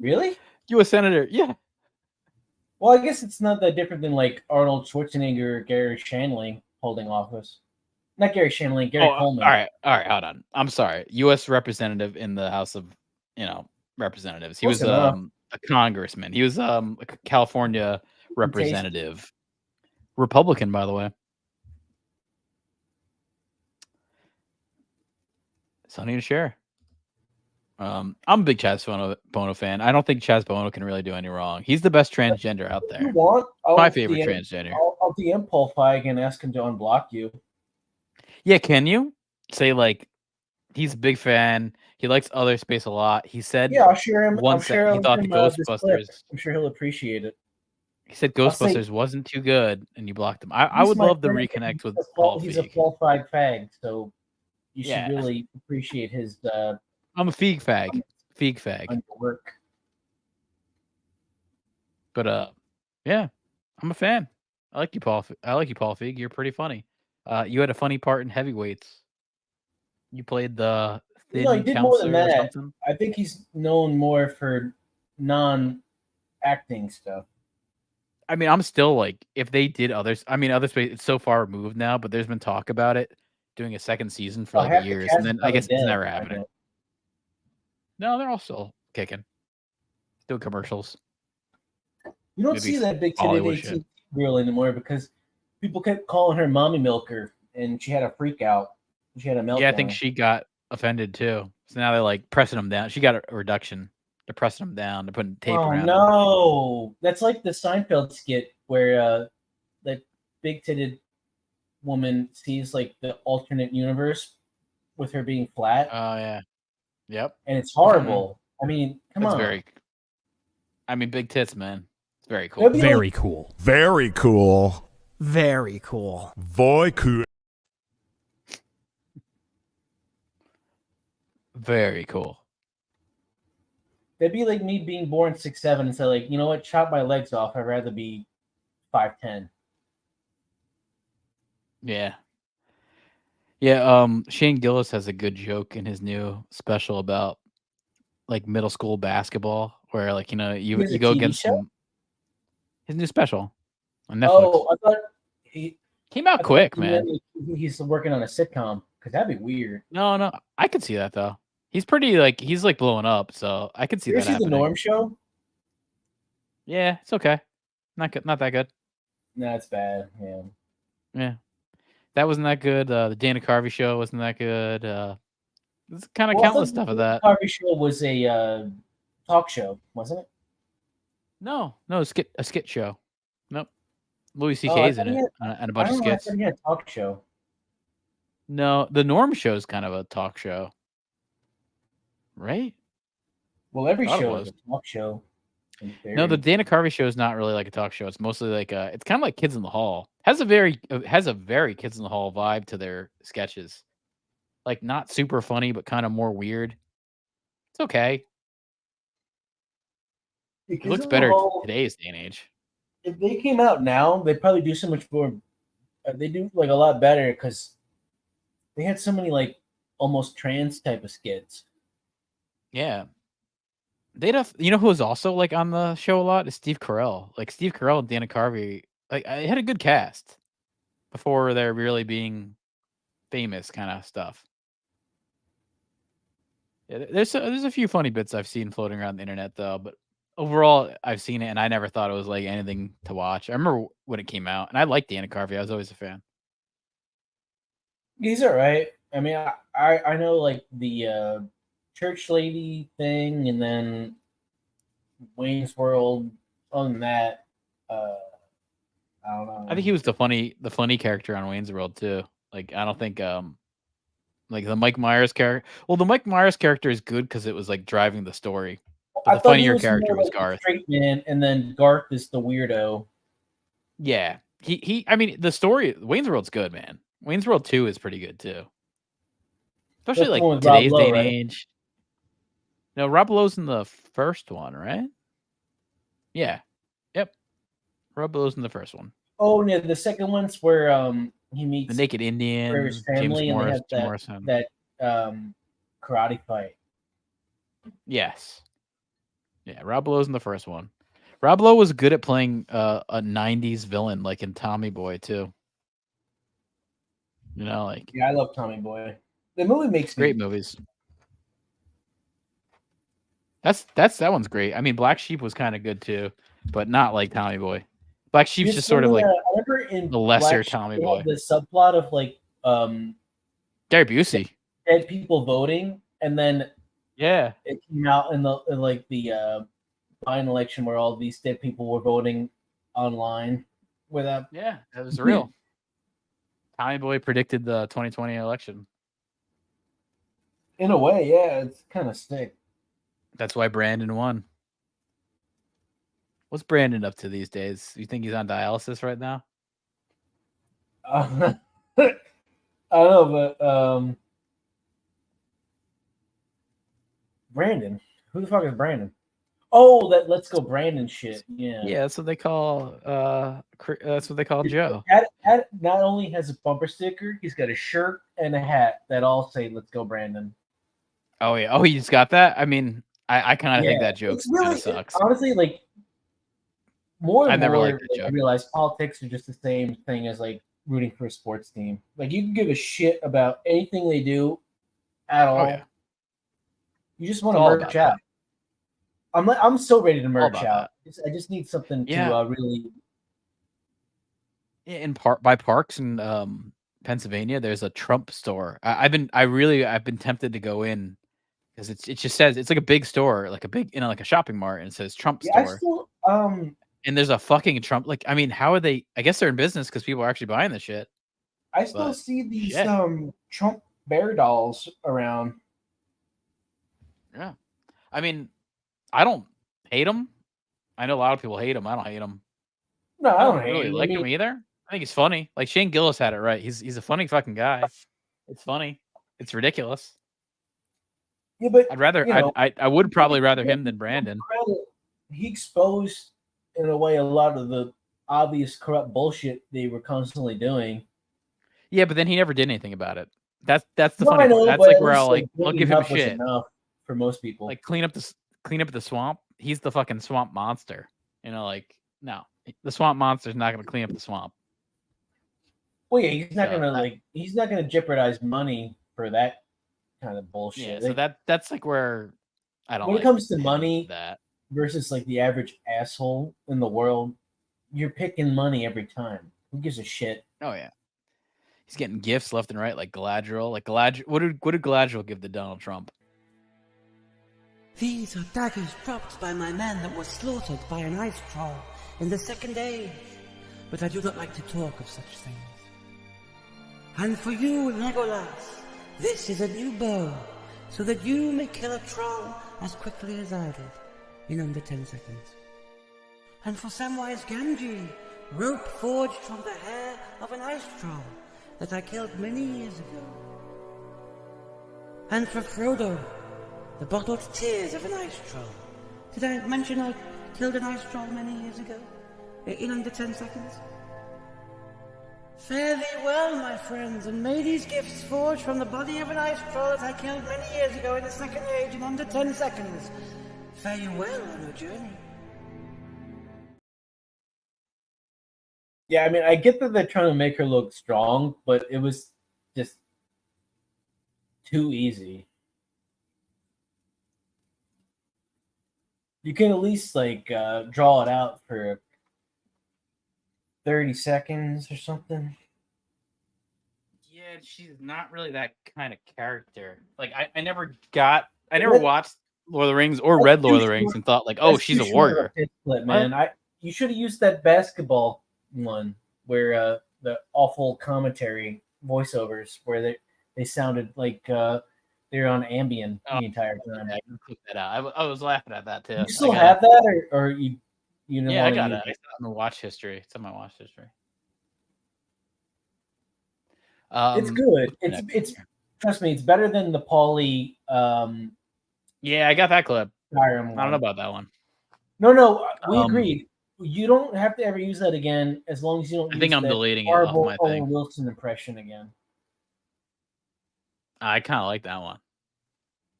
Really? You a senator, yeah. Well, I guess it's not that different than like Arnold Schwarzenegger or Gary Shandling holding office. Not Gary Shandling, Gary Coleman. All right, hold on. I'm sorry. U.S. representative in the House of, Representatives. He was a congressman. He was a California representative. Republican, by the way. Sonny and Cher. I'm a big Chaz Bono fan. I don't think Chaz Bono can really do any wrong. He's the best transgender out there. My favorite transgender. I'll DM Paul Feig and ask him to unblock you. Yeah, can you? Say, like, he's a big fan. He likes Other Space a lot. He said, yeah, I'll share him. He thought the Ghostbusters. I'm sure he'll appreciate it. He said Ghostbusters wasn't too good, and you blocked him. I would love to reconnect with Paul Feig. He's a Paul Feig fag, so you should really appreciate his. I'm a Feig fag. Feig fag. Work. But yeah, I'm a fan. I like you, Paul. I like you, Paul Feig. You're pretty funny. You had a funny part in Heavyweights. You played the thin he did more than counselor or that. something. I think he's known more for non-acting stuff. I mean, I'm still like, if they did others. I mean, Other Space. It's so far removed now, but there's been talk about it doing a second season for like years, and then I guess it's never happening. No, they're all still kicking, doing commercials. You don't see that big titty girl anymore because people kept calling her mommy milker, and she had a freak out. She had a meltdown. Yeah, I think she got offended too. So now they're like pressing them down. She got a reduction. They're pressing them down. They're putting tape around them. No, that's like the Seinfeld skit where that big-titted woman sees like the alternate universe with her being flat. Oh yeah. Yep. And it's horrible. I mean, come on. I mean, big tits, man. It's very cool. Very cool. Very cool. Very cool. Very cool. Very cool. That'd be like me being born 6'7" and say, like, you know what, chop my legs off. I'd rather be 5'10". Yeah. Yeah, Shane Gillis has a good joke in his new special about like middle school basketball, where like you He has you a go TV against show? his new special on Netflix. Oh, I thought he Came out I thought quick, he man. meant he's working on a sitcom because that'd be weird. No, I could see that though. He's pretty like he's like blowing up, so I could see You ever that see the happening. Norm Show? Yeah, it's okay. Not good, not that good. No, it's bad. Yeah. Yeah, that wasn't that good. The Dana Carvey show wasn't that good. There's kind of Well, I countless thought stuff of the that. Harvey Show was a talk show, wasn't it? No, a skit show. Nope. Louis Oh, I C.K.'s thought in he it had- and a I bunch of don't know, I skits. thought he had a talk show. No, the Norm show is kind of a talk show, right? Well, every Thought it show was. is a talk show. in No, the theory. Dana Carvey show is not really like a talk show. It's mostly like it's kind of like Kids in the Hall. Has a very Kids in the Hall vibe to their sketches. Like not super funny, but kind of more weird. It's okay. It Because looks of the better whole- today's day and age. If they came out now, they'd probably do so much more. They do like a lot better because they had so many like almost trans type of skits. Yeah. They'd have, you know who was also like on the show a lot is Steve Carell. Like Steve Carell and Dana Carvey, like I had a good cast before they're really being famous kind of stuff. Yeah, there's a few funny bits I've seen floating around the internet though, but overall I've seen it and I never thought it was like anything to watch. I remember when it came out and I liked Dana Carvey. I was always a fan. He's all right. I mean, I know like the church lady thing, and then Wayne's World. Other than that, I don't know. I think he was the funny character on Wayne's World too. Like I don't think like the Mike Myers character. Well, the Mike Myers character is good because it was like driving the story. But the thought he funnier was character more was like the Garth. straight man, and then Garth is the weirdo. Yeah, he. I mean, the story Wayne's World's good, man. Wayne's World 2 is pretty good too, especially That's the one like with Rob today's Lowe, day and right? age. No, Rob Lowe's in the first one, right? Yeah. Yep. Rob Lowe's in the first one. Oh, yeah, the second one's where he meets The Naked Indian, where his James family, and they Morris, have that Morrison. karate fight. Yes. Yeah, Rob Lowe's in the first one. Rob Lowe was good at playing a 90s villain, like in Tommy Boy, too. You know, like Yeah, I love Tommy Boy. The movie makes great me movies. That one's great. I mean, Black Sheep was kind of good too, but not like Tommy Boy. Black Sheep's just sort of like I remember in the lesser Black Sheep, Tommy they Boy. had the subplot of like Gary Busey. dead people voting, and then Yeah. it came out in the Biden election where all these dead people were voting online without. Yeah, that was real. Tommy Boy predicted the 2020 election. In a way, yeah, it's kind of sick. That's why Brandon won. What's Brandon up to these days? You think he's on dialysis right now? I don't know, but Brandon, who the fuck is Brandon? Oh, that Let's Go Brandon shit. Yeah, Yeah, that's what they call Joe. That not only has a bumper sticker, he's got a shirt and a hat that all say "Let's Go Brandon." Oh yeah. Oh, he just got that? I mean, I kind of think Yeah, that joke it's really sucks. honestly like more and I've never more. liked that I joke. realize politics are just the same thing as like rooting for a sports team. Like you can give a shit about anything they do at all. Oh yeah. You just want It's to all merch about out. I'm so ready to merch about out. I just need something Yeah. to really. In by Parks in Pennsylvania, there's a Trump store. I've been tempted to go in because it just says it's like a big store, like a big like a shopping mart, and it says Trump Yeah, I store. still And there's a fucking Trump. Like, I mean, how are they? I guess they're in business because people are actually buying this shit. I still But see these shit. Trump bear dolls around. Yeah, I mean, I don't hate him. I know a lot of people hate him. I don't hate him. No, I don't hate really him. like I mean, him either. I think he's funny. Like Shane Gillis had it right. He's a funny fucking guy. It's funny. It's ridiculous. Yeah, but I'd rather. you know, I would probably rather him than Brandon. He exposed, in a way, a lot of the obvious corrupt bullshit they were constantly doing. Yeah, but then he never did anything about it. That's the No, funny I know, part. That's but like at where least, I'll like, I'll bringing give it him up was shit. enough for most people. Like clean up the swamp. he's the fucking swamp monster. You know, like no, the swamp monster's not going to clean up the swamp. Well, yeah, he's not gonna jeopardize money for that kind of bullshit. Yeah, so that's like where I don't. When like it comes to money that versus like the average asshole in the world, you're picking money every time. Who gives a shit? Oh yeah, he's getting gifts left and right, like Galadriel. Like Galadriel, what did Galadriel give to Donald Trump? These are daggers dropped by my men that were slaughtered by an ice troll in the second age. But I do not like to talk of such things. And for you, Legolas, this is a new bow, so that you may kill a troll as quickly as I did, in under 10 seconds. And for Samwise Gamgee, rope forged from the hair of an ice troll that I killed many years ago. And for Frodo, the bottled tears of an ice troll. Did I mention I killed an ice troll many years ago, in under 10 seconds? Fare thee well, my friends, and may these gifts forged from the body of an ice troll that I killed many years ago in the second age in under 10 seconds. Fare you well on your journey. Yeah, I mean, I get that they're trying to make her look strong, but it was just too easy. You can at least like draw it out for 30 seconds or something. Yeah, she's not really that kind of character. Like I never watched Lord of the Rings or read Lord of the Rings and thought like, oh, she's a warrior. Split, man. You should have used that basketball one where the awful commentary voiceovers where they sounded like they're on Ambien the entire time. I can click that out. I was laughing at that too. You still have that, or you? Yeah, I got it. It's on the watch history. It's on my watch history. It's good. It's trust me, it's better than the Pauly. Yeah, I got that clip. I don't know about that one. No, we agreed. You don't have to ever use that again as long as you don't. I think I'm deleting it off my thing. Owen Wilson impression again. I kind of like that one.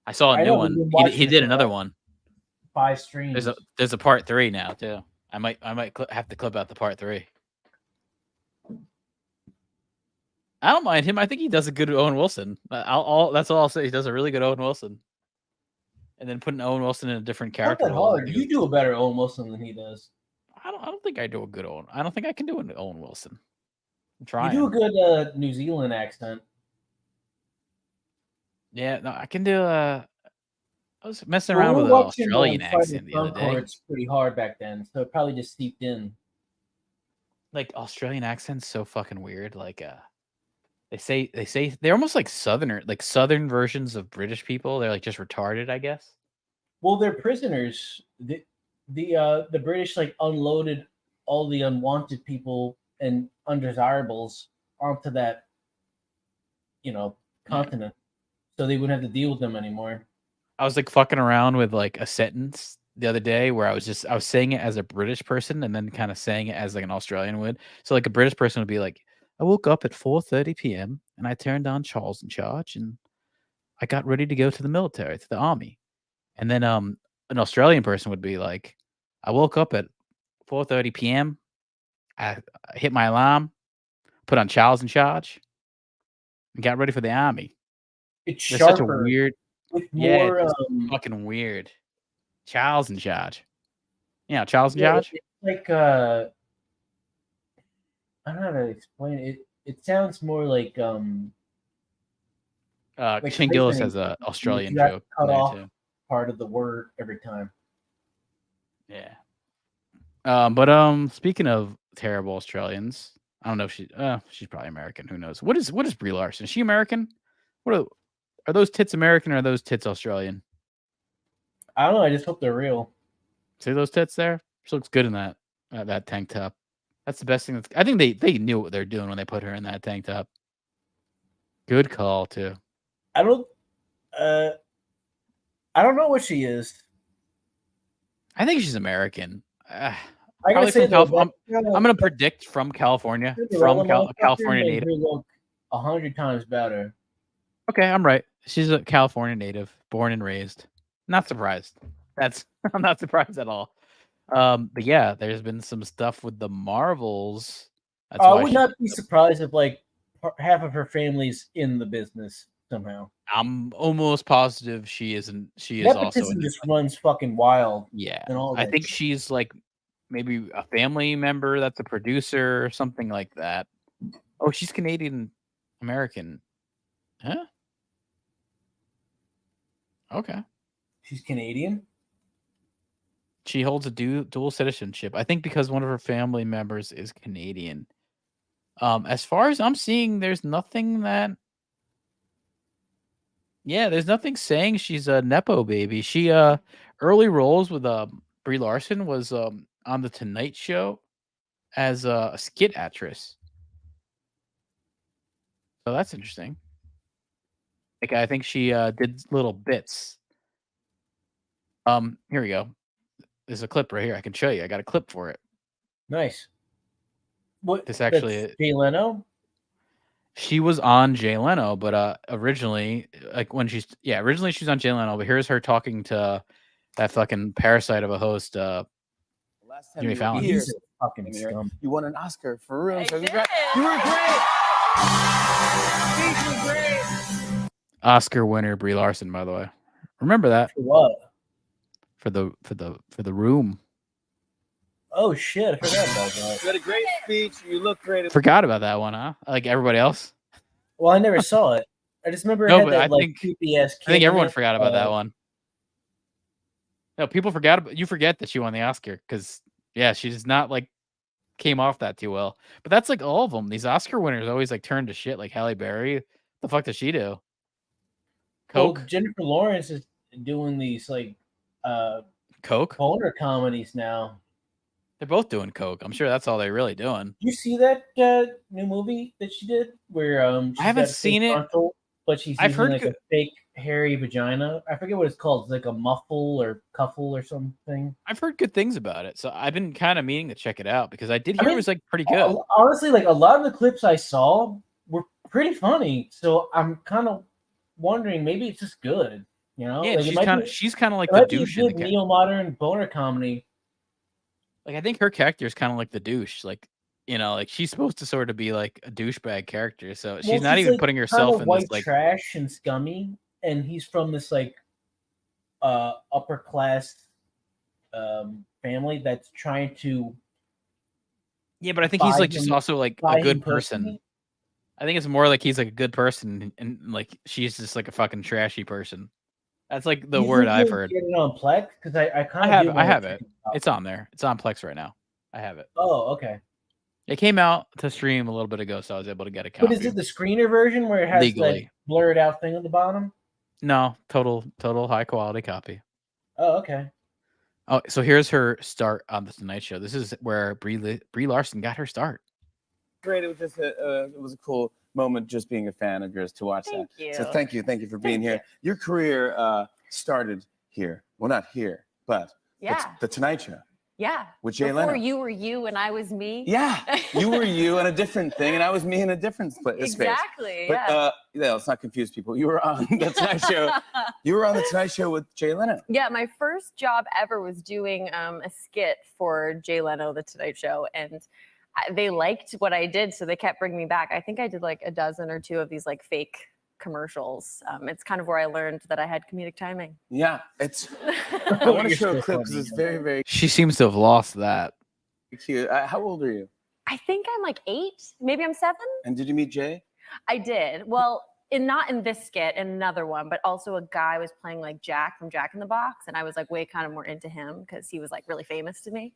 I saw a new one. He did another one. 5 streams. There's a part 3 now too. I might have to clip out the part 3. I don't mind him. I think he does a good Owen Wilson. That's all I'll say. He does a really good Owen Wilson. And then putting Owen Wilson in a different character. Not that hard. You do a better Owen Wilson than he does. I don't think I do a good Owen. I don't think I can do an Owen Wilson. I'm trying. You do a good New Zealand accent. Yeah, no, I can do I was messing around with an Australian accent the other day. It's pretty hard back then, so it probably just seeped in. Like Australian accent's so fucking weird. Like they say they're almost like southern versions of British people. They're like just retarded, I guess. Well, they're prisoners. The British like unloaded all the unwanted people and undesirables onto that, continent, so they wouldn't have to deal with them anymore. I was like fucking around with like a sentence the other day where I was saying it as a British person and then kind of saying it as like an Australian would. So like a British person would be like, I woke up at 4:30 p.m. and I turned on Charles in Charge and I got ready to go to the military, to the army. And then an Australian person would be like, I woke up at 4:30 p.m. I hit my alarm, put on Charles in Charge, and got ready for the army. It's There's sharper. such a weird. It's fucking weird. Charles in Charge. Yeah, Charles in Charge. It's like I don't know how to explain it. It sounds more like Shane Gillis has an Australian joke. Cut off part of the word every time. Yeah. But speaking of terrible Australians, I don't know if she's probably American. Who knows? What is Brie Larson? Is she American? Are those tits American or are those tits Australian? I don't know. I just hope they're real. See those tits there? She looks good in that tank top. That's the best thing. I think they knew what they're doing when they put her in that tank top. Good call too. I don't know what she is. I think she's American. I'm going to predict from California. From California native. Look 100 times better. Okay, I'm right. She's a California native, born and raised. Not surprised. I'm not surprised at all. But yeah, there's been some stuff with the Marvels. That's I why would not be surprised if like half of her family's in the business somehow. I'm almost positive she isn't. She is also Nepotism just runs fucking wild. Yeah, and all I that think shit. she's like maybe a family member that's a producer or something like that. Oh, she's Canadian American. Huh? Okay. She's Canadian. She holds a dual citizenship. I think because one of her family members is Canadian. As far as I'm seeing, there's nothing that. Yeah, there's nothing saying she's a nepo baby. She early roles with Brie Larson was on the Tonight Show as a skit actress. So that's interesting. Like I think she did little bits. Here we go. There's a clip right here. I can show you. I got a clip for it. Nice. What? This actually That's Jay Leno. She was on Jay Leno, but originally, like when originally she was on Jay Leno, but here's her talking to that fucking parasite of a host, Jimmy Fallon. He's a fucking scum. You won an Oscar for real. So you were great. You were great. Oscar winner Brie Larson, by the way. Remember that? For what? For the Room. Oh shit! I forgot about that. You had a great speech. You look great. Forgot about that one, huh? Like everybody else. Well, I never saw it. I just remember it No, had but that I like think creepy ass. I think everyone forgot about that one. No, people forgot about. You forget that she won the Oscar because she does not like came off that too well. But that's like all of them. These Oscar winners always like turn to shit. Like Halle Berry. The fuck does she do? Coke. Well, Jennifer Lawrence is doing these like Coke boner comedies now. They're both doing coke. I'm sure that's all they're really doing. You see that new movie that she did where I haven't seen it, but she's I've using heard like a fake hairy vagina. I forget what it's called. It's like a muffle or cuffle or something. I've heard good things about it, so I've been kind of meaning to check it out because I did hear it was like pretty good. Honestly, like a lot of the clips I saw were pretty funny, so I'm kind of wondering maybe it's just good. You know, Yeah, like she's kind of like the douche in the character. Neo-modern boner comedy. Like I think her character is kind of like the douche, like like she's supposed to sort of be like a douchebag character, so she's not even like, putting herself in white this like trash and scummy, and he's from this like upper class family that's trying to. Yeah, but I think he's like just also like a good person. I think it's more like he's like a good person, and like she's just like a fucking trashy person. That's like the word I've heard. Get it on Plex because I kind of I have it. It's on there. It's on Plex right now. I have it. Oh, okay. It came out to stream a little bit ago, so I was able to get a copy. But is it the screener version where it has legally that blurred out thing at the bottom? No, total high quality copy. Oh, okay. Oh, so here's her start on the Tonight Show. This is where Brie Larson got her start. Great. It was just it was a cool moment just being a fan of yours to watch that. You. So thank you for being here. Your career started here. Well, not here, but the Tonight Show. Yeah. With Jay Before Leno. you were you and I was me. Yeah. You were you in a different thing, and I was me in a different space. Exactly. But let's not confuse people. You were on the Tonight Show. You were on the Tonight Show with Jay Leno. Yeah, my first job ever was doing a skit for Jay Leno, the Tonight Show, and they liked what I did, so they kept bringing me back. I think I did like a dozen or two of these like fake commercials. It's kind of where I learned that I had comedic timing. Yeah, it's. I want to show a clip because it's very, very. She seems to have lost that. Cute. How old are you? I think I'm like 8, maybe I'm 7. And did you meet Jay? I did. Well, not in this skit, in another one, but also a guy was playing like Jack from Jack in the Box, and I was like way kind of more into him because he was like really famous to me.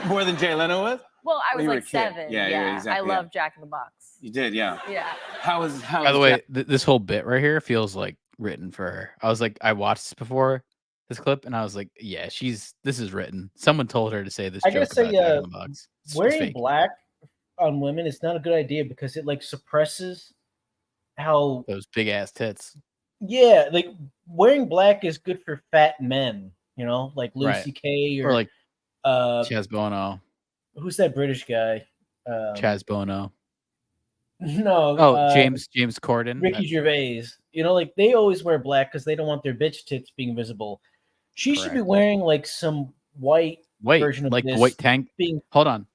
More than Jay Leno was? Well, I was like 7. Yeah, exactly. I love Jack in the Box. You did, yeah. Yeah. By the way, this whole bit right here feels like written for her. I was like, I watched this before, this clip, and I was like, yeah, this is written. Someone told her to say this I joke gotta say, about Jack in the Box. It's wearing fake. black on women is not a good idea because it like suppresses how those big ass tits. Yeah, like wearing black is good for fat men, like Louis Right. C.K. Or like Chaz Bono. Who's that British guy? Chaz Bono. No. James Corden. Ricky Gervais. Like they always wear black because they don't want their bitch tits being visible. She should be Correct. wearing like some white version of like this, white tank. being Hold on.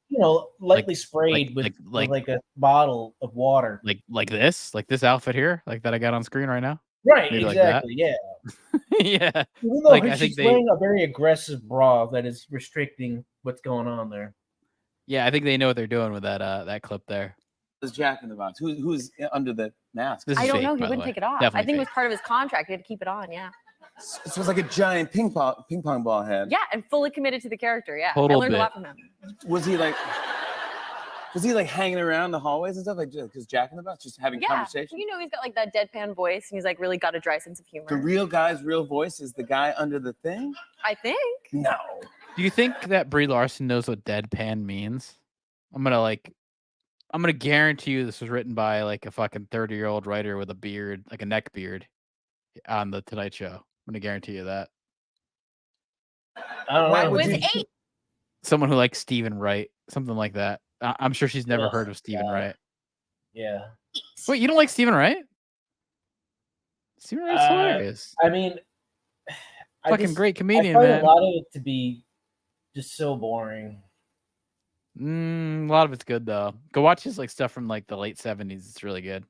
lightly sprayed with like a bottle of water. Like this outfit here, like that I got on screen right now. Right, Maybe exactly. Like that. Yeah. Even though Like, I think she's wearing a very aggressive bra that is restricting what's going on there. Yeah, I think they know what they're doing with that clip there. There's Jack in the Box. Who's under the mask? This is I don't fake, know. He by the wouldn't way. take it off. Definitely I think it fake. was part of his contract. He had to keep it on. Yeah. So it was like a giant ping pong ball head. Yeah, and fully committed to the character. Yeah, Total I learned bit. a lot from him. Was he like hanging around the hallways and stuff, like because Jack in the Box, just having Yeah, conversation? you know, he's got like that deadpan voice, and he's like really got a dry sense of humor. The real guy's real voice is the guy under the thing. I think. No. Do you think that Brie Larson knows what deadpan means? I'm gonna guarantee you this was written by like a fucking 30-year-old writer with a beard, like a neck beard, on the Tonight Show. I'm gonna guarantee you that. I don't know. It was 8. Someone who likes Stephen Wright, something like that. I'm sure she's never heard of Stephen Wright. Yeah. Wait, you don't like Stephen Wright? Stephen Wright's hilarious. I mean, Fucking great comedian, I find man. a lot of it to be just so boring. A lot of it's good though. Go watch his like stuff from like the late 70s. It's really good.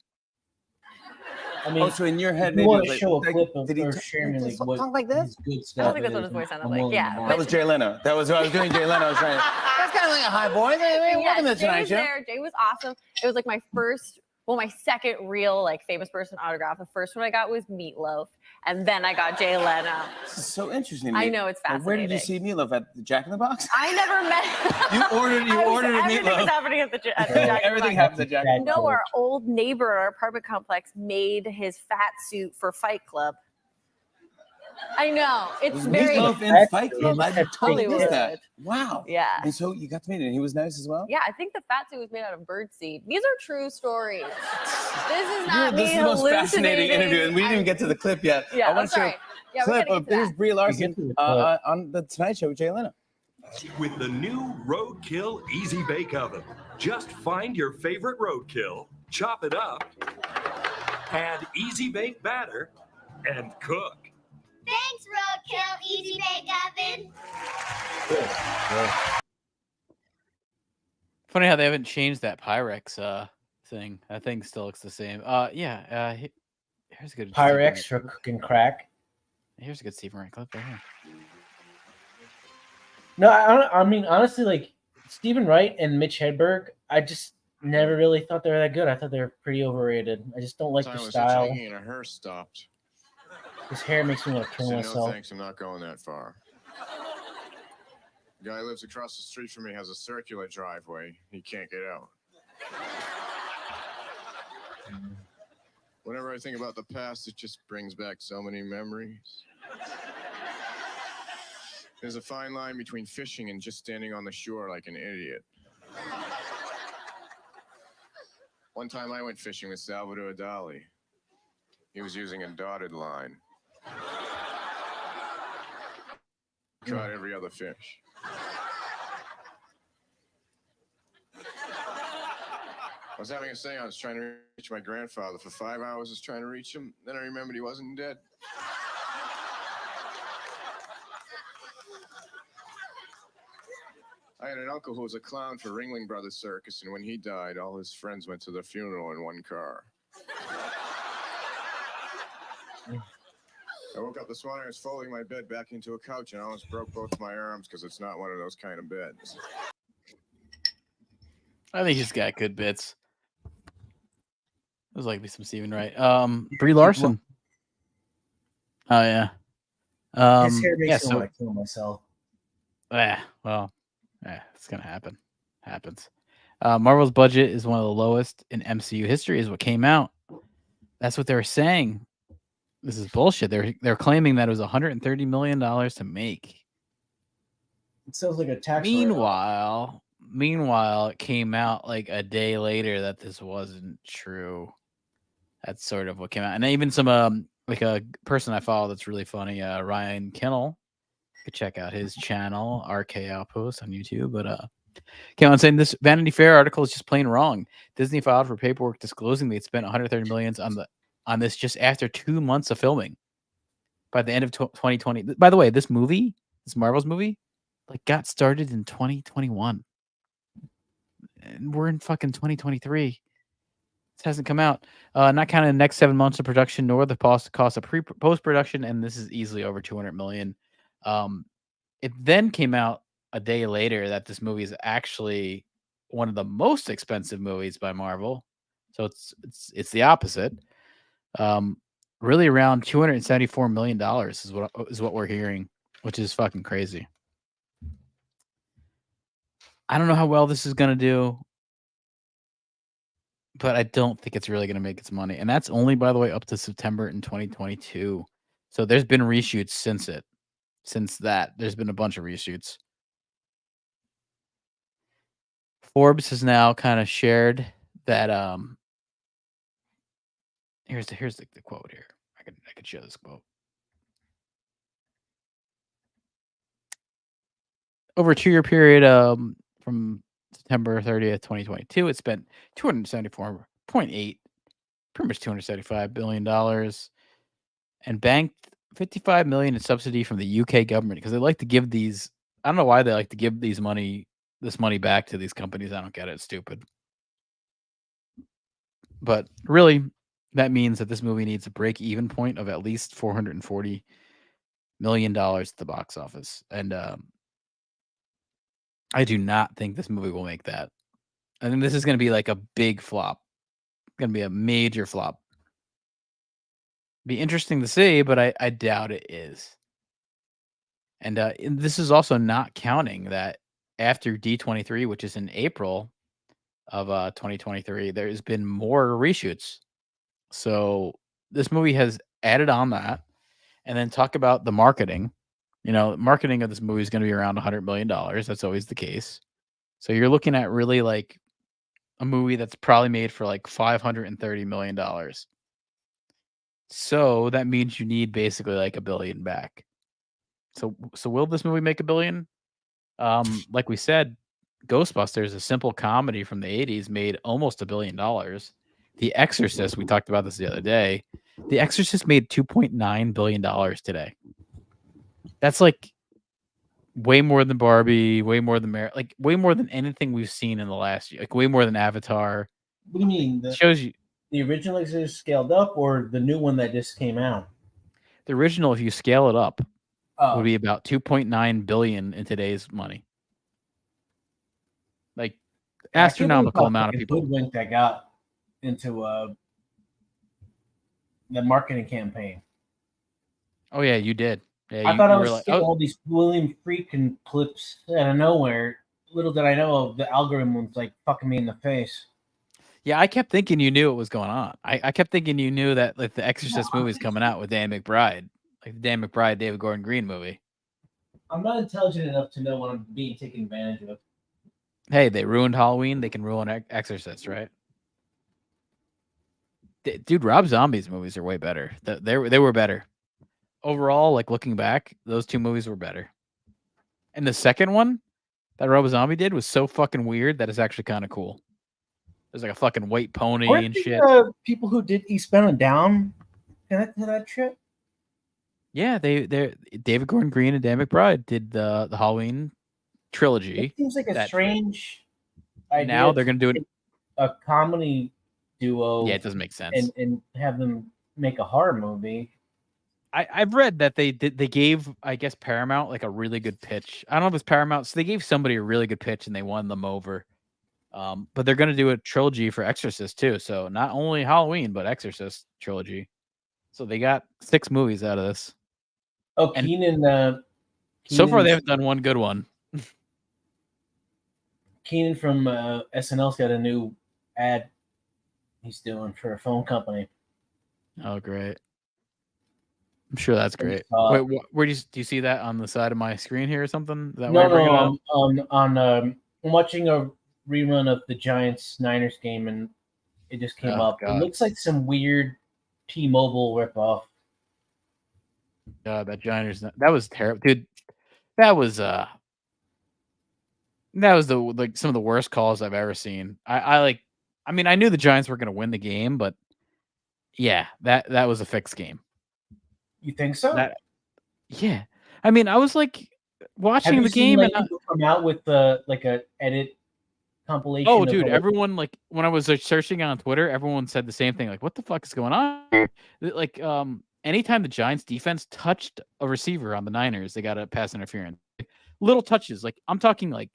I mean, so in your head, if maybe you want it to was show a like, clip of did he her talk sharing like what like this? his good I stuff don't think that's is, what his voice sounded I'm like. willing Yeah, to That watch. was Jay Leno. That was what I was doing. Jay Leno. I was trying. That's kind of like a high boy. Welcome to the Jay Tonight was Show. there. Jay was awesome. It was like my first, my second real like famous person autograph. The first one I got was Meatloaf, and then I got Jay Leno. This is so interesting. To I me. know, it's Like, where did you fascinating. see Meatloaf at the Jack in the Box? I never met. You ordered a Everything was Meatloaf. happening at the Jack in the Everything Box. happens at Jack in the Box. No, our old neighbor at our apartment complex made his fat suit for Fight Club. I know. It's Was very Meatloaf in Fight Club? I totally missed Hollywood. that. Wow. Yeah. And so you got to meet him, and he was nice as well? Yeah, I think the fat suit was made out of birdseed. These are true stories. This is not me This is the most fascinating hallucinating. interview, and we didn't even get to the clip yet. Yeah, I I'm want to show sorry. Yeah, we clip gotta of get to here's that. Brie Larson on the Tonight Show with Jay Leno. With the new Roadkill Easy Bake Oven. Just find your favorite roadkill, chop it up, add easy bake batter, and cook. Thanks, Roadkill Easy Bake Oven. Funny how they haven't changed that Pyrex thing. That thing still looks the same. Here's a good Pyrex for cooking crack. Here's a good Stephen Wright clip right here. No, I mean honestly, like Stephen Wright and Mitch Hedberg, I just never really thought they were that good. I thought they were pretty overrated. I just don't like the style. And a hair stopped. His hair makes me want to kill So myself. no thanks, I'm not going that far. The guy who lives across the street from me has a circular driveway. He can't get out. Whenever I think about the past, it just brings back so many memories. There's a fine line between fishing and just standing on the shore like an idiot. One time I went fishing with Salvador Dali. He was using a dotted line. Caught every other fish. I was having a seance trying to reach my grandfather. For 5 hours I was trying to reach him. Then I remembered he wasn't dead. I had an uncle who was a clown for Ringling Brothers Circus, and when he died, all his friends went to the funeral in one car. I woke up this morning, I was folding my bed back into a couch, and I almost broke both my arms because it's not one of those kind of beds. I think he's got good bits. There's likely some Stephen Wright. Brie Larson. Oh yeah. His hair makes me want to kill myself. It's gonna happen. Happens. Marvel's budget is one of the lowest in MCU history, is what came out. That's what they were saying. This is bullshit. They're claiming that it was $130 million to make. It sounds like a tax. Meanwhile, it came out like a day later that this wasn't true. That's sort of what came out. And even some like a person I follow that's really funny, Ryan Kinnell. You could check out his channel, RK Outpost on YouTube. But came on saying this Vanity Fair article is just plain wrong. Disney filed for paperwork disclosing they'd spent $130 million on this just after 2 months of filming. by the end of 2020. By the way, this Marvel's movie, like got started in 2021. And we're in fucking 2023. This hasn't come out. Not counting the next 7 months of production nor the cost of post-production, and this is easily over $200 million. It then came out a day later that this movie is actually one of the most expensive movies by Marvel. So it's the opposite. Really around $274 million is what we're hearing, which is fucking crazy. I don't know how well this is gonna do, but I don't think it's really gonna make its money. And that's only, by the way, up to September in 2022. So there's been reshoots since it. Since that, there's been a bunch of reshoots. Forbes has now kind of shared that here's the quote here. I could show this quote. Over a 2-year period from September 30th, 2022, it spent $274.8, pretty much $275 billion, and banked $55 million in subsidy from the UK government because they like to give these. I don't know why they like to give this money back to these companies. I don't get it. It's stupid. But really, that means that this movie needs a break-even point of at least $440 million at the box office, and I do not think this movie will make that. I think this is going to be like a big flop. Going to be a major flop. Be interesting to see, but I doubt it is. And this is also not counting that after D23, which is in April of 2023, there's been more reshoots. So this movie has added on that. And then talk about the marketing. Marketing of this movie is going to be around $100 million. That's always the case. So you're looking at really like a movie that's probably made for like $530 million. So that means you need basically like $1 billion back. So will this movie make $1 billion? Like we said, Ghostbusters, a simple comedy from the 80s, made almost $1 billion. The Exorcist, we talked about this the other day. The Exorcist made $2.9 billion today. That's like way more than Barbie, way more than way more than anything we've seen in the last year. Like way more than Avatar. What do you mean? Shows you the original is scaled up, or the new one that just came out? The original, if you scale it up, would be about $2.9 billion in today's money. Like astronomical amount of people. Hoodwink that got into the marketing campaign. Oh yeah, you did. Yeah, I thought I was seeing all these William Friedkin clips out of nowhere. Little did I know the algorithm was like fucking me in the face. Yeah, I kept thinking you knew what was going on. I kept thinking you knew that like the Exorcist movie is coming out with Dan McBride, like the Dan McBride, David Gordon Green movie. I'm not intelligent enough to know when I'm being taken advantage of. Hey, they ruined Halloween. They can ruin Exorcist, right? Dude, Rob Zombie's movies are way better. They were better. Overall, like looking back, those two movies were better. And the second one that Rob Zombie did was so fucking weird that it's actually kind of cool. There's like a fucking white pony and shit. People who did Eastbound and Down connected to that shit? Yeah, they David Gordon Green and Dan McBride did the Halloween trilogy. It seems like a strange idea. Now they're gonna do a comedy duo. Yeah, it doesn't make sense. And have them make a horror movie. I've read that they gave, I guess, Paramount like a really good pitch. I don't know if it's Paramount, so they gave somebody a really good pitch and they won them over. But they're gonna do a trilogy for Exorcist too. So not only Halloween, but Exorcist trilogy. So they got 6 movies out of this. Oh, Keenan. So far they haven't done one good one. Keenan from SNL's got a new ad he's doing for a phone company. Oh, great. I'm sure that's great. Wait, where do you see that on the side of my screen here or something? Is that I'm watching a rerun of the Giants-Niners game, and it just came up. God. It looks like some weird T-Mobile ripoff. That Giants, that was terrible, dude. That was the like some of the worst calls I've ever seen. I mean, I knew the Giants were going to win the game, but yeah, that was a fixed game. You think so? Yeah. I mean, I was like watching Have the you seen game like and people come out with like a edit compilation? oh, of dude, the, everyone like when I was like, searching on Twitter, everyone said the same thing. Like, what the fuck is going on here? Like, anytime the Giants defense touched a receiver on the Niners, they got a pass interference. Like, little touches, like I'm talking like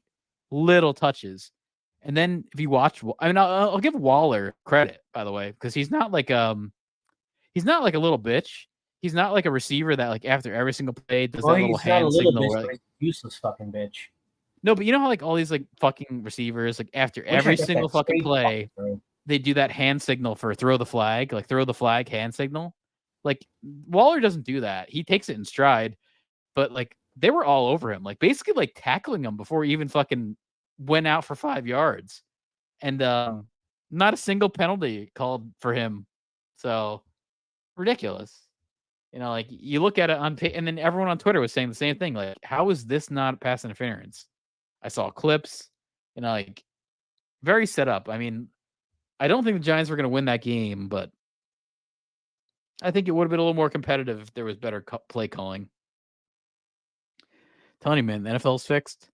little touches. And then if you watch, I mean, I'll give Waller credit, by the way, because he's not like a little bitch. He's not like a receiver that like after every single play does that little he's not a hand little signal. bitch, Right? but he's a useless fucking bitch. No, but you know how like all these like fucking receivers, like after Wish I every got single that fucking straight play, fucking through. they do that hand signal for throw the flag hand signal. Like Waller doesn't do that. He takes it in stride, but like they were all over him, like basically like tackling him before he even fucking went out for 5 yards. And not a single penalty called for him. So ridiculous. You know, like you look at it on and then everyone on Twitter was saying the same thing. Like, how is this not pass interference? I saw clips, you know, like very set up. I mean, I don't think the Giants were going to win that game, but I think it would have been a little more competitive if there was better play calling. Telling you, man, the NFL's fixed.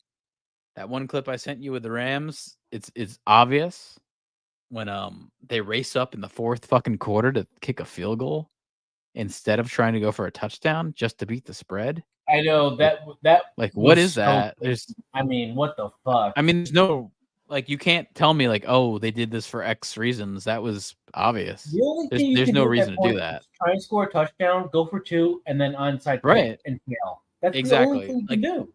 That one clip I sent you with the Rams, it's obvious when they race up in the fourth fucking quarter to kick a field goal instead of trying to go for a touchdown just to beat the spread. I know that like what was is that? There's I mean, what the fuck? I mean, there's no like you can't tell me like, oh, they did this for X reasons. That was obvious. The only thing you There's can no do at reason that to do point that. is try and score a touchdown, go for 2, and then onside Right. kick and fail. That's Exactly. the only thing you can do.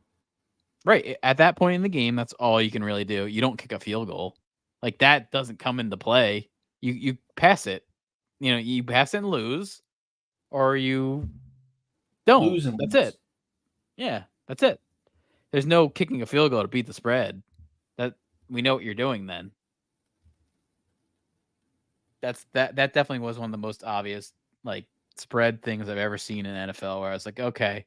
Right. At that point in the game, that's all you can really do. You don't kick a field goal. Like that doesn't come into play. You pass it. You know, you pass it and lose, or you don't. Lose and that's lose. it. Yeah, that's it. There's no kicking a field goal to beat the spread. That we know what you're doing then. That definitely was one of the most obvious like spread things I've ever seen in NFL where I was like, okay,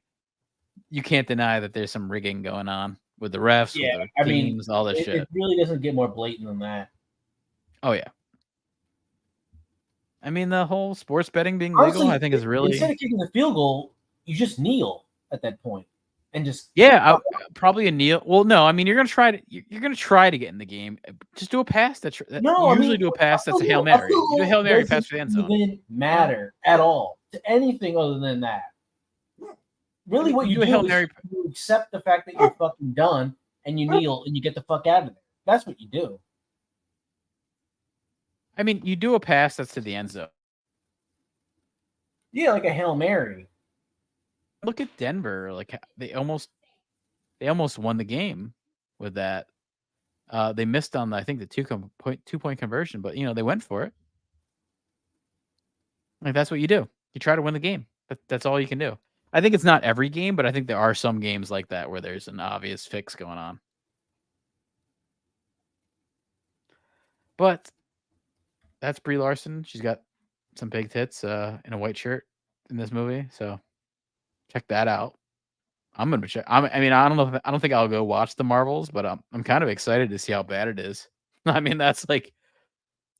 you can't deny that there's some rigging going on with the refs, Yeah, with I the mean, teams, all this shit. It really doesn't get more blatant than that. Oh yeah. I mean, the whole sports betting being Honestly, legal, I think is really instead of kicking the field goal, you just kneel at that point and just probably a kneel. Well, no, I mean you're gonna try to get in the game. Just do a pass that No, usually do a pass that's a Hail Mary. You do a Hail Mary pass for the end zone. Didn't matter at all to anything other than that. Really, what you do a Hail is Mary. you accept the fact that you're fucking done and you kneel and you get the fuck out of there. That's what you do. I mean, you do a pass that's to the end zone. Yeah, like a Hail Mary. Look at Denver. Like they almost won the game with that. They missed on I think the 2-point conversion, but you know they went for it. Like that's what you do. You try to win the game. That's all you can do. I think it's not every game, but I think there are some games like that where there's an obvious fix going on. But that's Brie Larson. She's got some big tits in a white shirt in this movie, so check that out. I'm gonna check. I mean, I don't think I'll go watch the Marvels, but I'm kind of excited to see how bad it is. I mean, that's like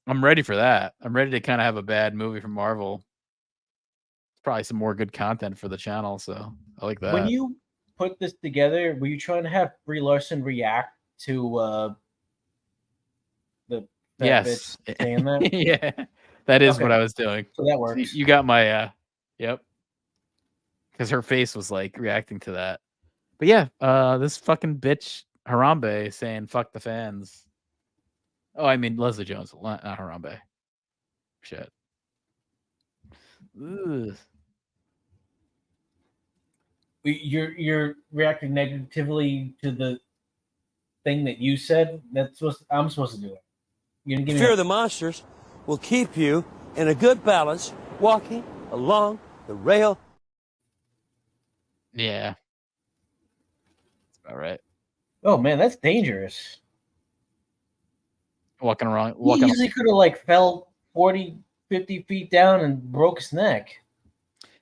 I'm ready for that. I'm ready to kind of have a bad movie from Marvel. It's probably some more good content for the channel, so I like that. When you put this together, were you trying to have Brie Larson react to the yes bitch saying that? yeah, that is Okay. what I was doing. So that works. You got my yep, because her face was like reacting to that. But yeah, this fucking bitch Harambe saying fuck the fans. Oh, I mean Leslie Jones, not Harambe. Shit. Ugh. You're reacting negatively to the thing that you said. I'm supposed to do it. You didn't give me Fear of the monsters will keep you in a good balance, walking along the rail. Yeah. That's about right. Oh man, that's dangerous. Walking around. He easily could have like fell 40, 50 feet down and broke his neck.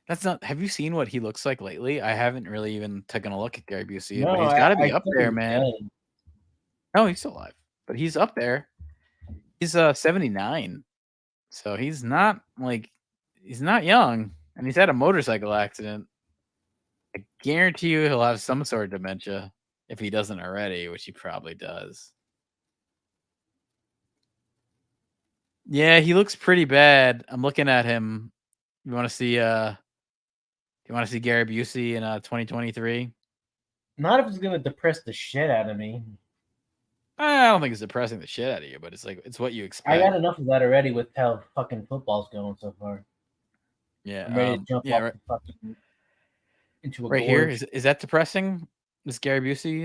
That's not. Have you seen what he looks like lately? I haven't really even taken a look at Gary Busey, No, but he's got to be I up think there, he's man. dead. No, he's still alive, but he's up there. He's 79, so he's not young. And he's had a motorcycle accident. I guarantee you he'll have some sort of dementia if he doesn't already, which he probably does. Yeah, he looks pretty bad. I'm looking at him. You want to see Gary Busey in 2023? Not if it's gonna depress the shit out of me. I don't think it's depressing the shit out of you, but it's like it's what you expect. I got enough of that already with how fucking football's going so far. Yeah, I'm ready to jump off right, the fucking into a right here. gorge. Is that depressing? This Gary Busey?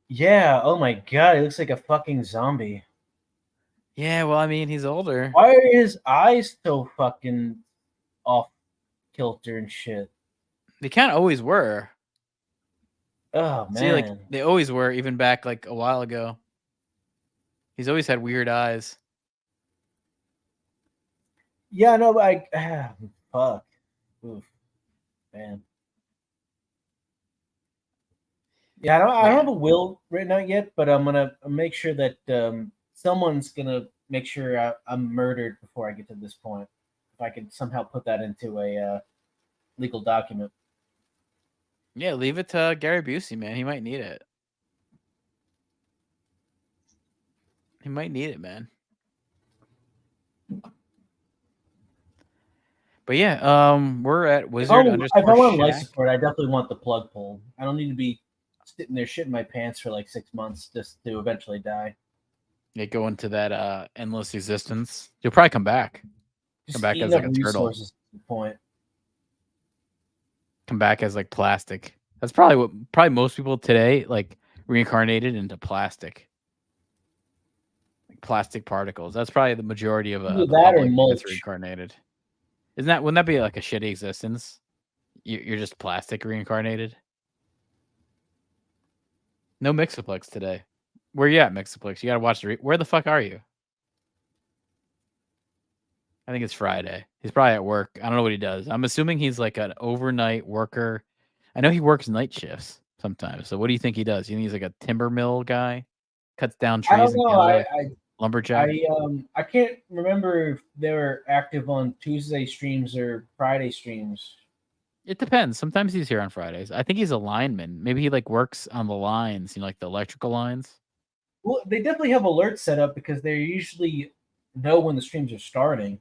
Yeah. Oh my god, he looks like a fucking zombie. Yeah. Well, I mean, he's older. Why are his eyes so fucking off kilter and shit? They kind of always were. Oh man. See, like they always were, even back like a while ago. He's always had weird eyes. Yeah, no, but fuck. Oof. Man. Yeah, I don't have a will written out yet, but I'm gonna make sure that someone's gonna make sure I'm murdered before I get to this point. If I could somehow put that into a legal document. Yeah, leave it to Gary Busey, man. He might need it. He might need it, man. But yeah, we're at Wizard If I want life Shack. support, I definitely want the plug pulled. I don't need to be sitting there shitting my pants for like 6 months just to eventually die. Yeah, go into that endless existence. You'll probably come back. Just Come back eating as like up a turtle. resources at the point. Come back as like plastic. That's probably most people today like reincarnated into plastic. Like plastic particles. That's probably the majority of Either the that or public mulch. that's reincarnated. Wouldn't that be like a shitty existence? You're just plastic reincarnated. No Mixoplex today. Where you at, Mixoplex? You gotta watch where the fuck are you? I think it's Friday. He's probably at work. I don't know what he does. I'm assuming he's like an overnight worker. I know he works night shifts sometimes. So what do you think he does? You think he's like a timber mill guy? Cuts down I trees don't in know. Canada? Lumberjack? I can't remember if they were active on Tuesday streams or Friday streams. It depends. Sometimes he's here on Fridays. I think he's a lineman. Maybe he like works on the lines, like the electrical lines. Well, they definitely have alerts set up because they usually know when the streams are starting.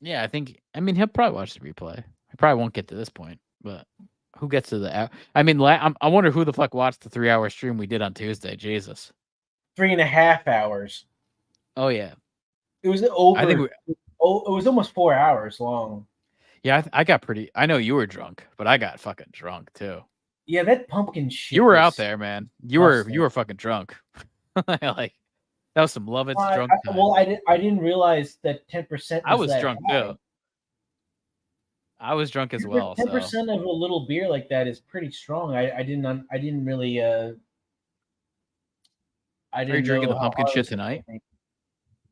Yeah, I mean, he'll probably watch the replay. I probably won't get to this point, but who gets to the? I mean, I wonder who the fuck watched the 3-hour stream we did on Tuesday. Jesus, 3.5 hours. Oh yeah, it was over. I think it was almost 4 hours long. Yeah, I got pretty. I know you were drunk, but I got fucking drunk too. Yeah, that pumpkin shit. You were out there, man. You were fucking drunk. Like that was some love it drunk time. Well, I didn't realize that 10%. I was drunk too. I was drunk as well. 10% of a little beer like that is pretty strong. I didn't really. Are you drinking the pumpkin shit tonight?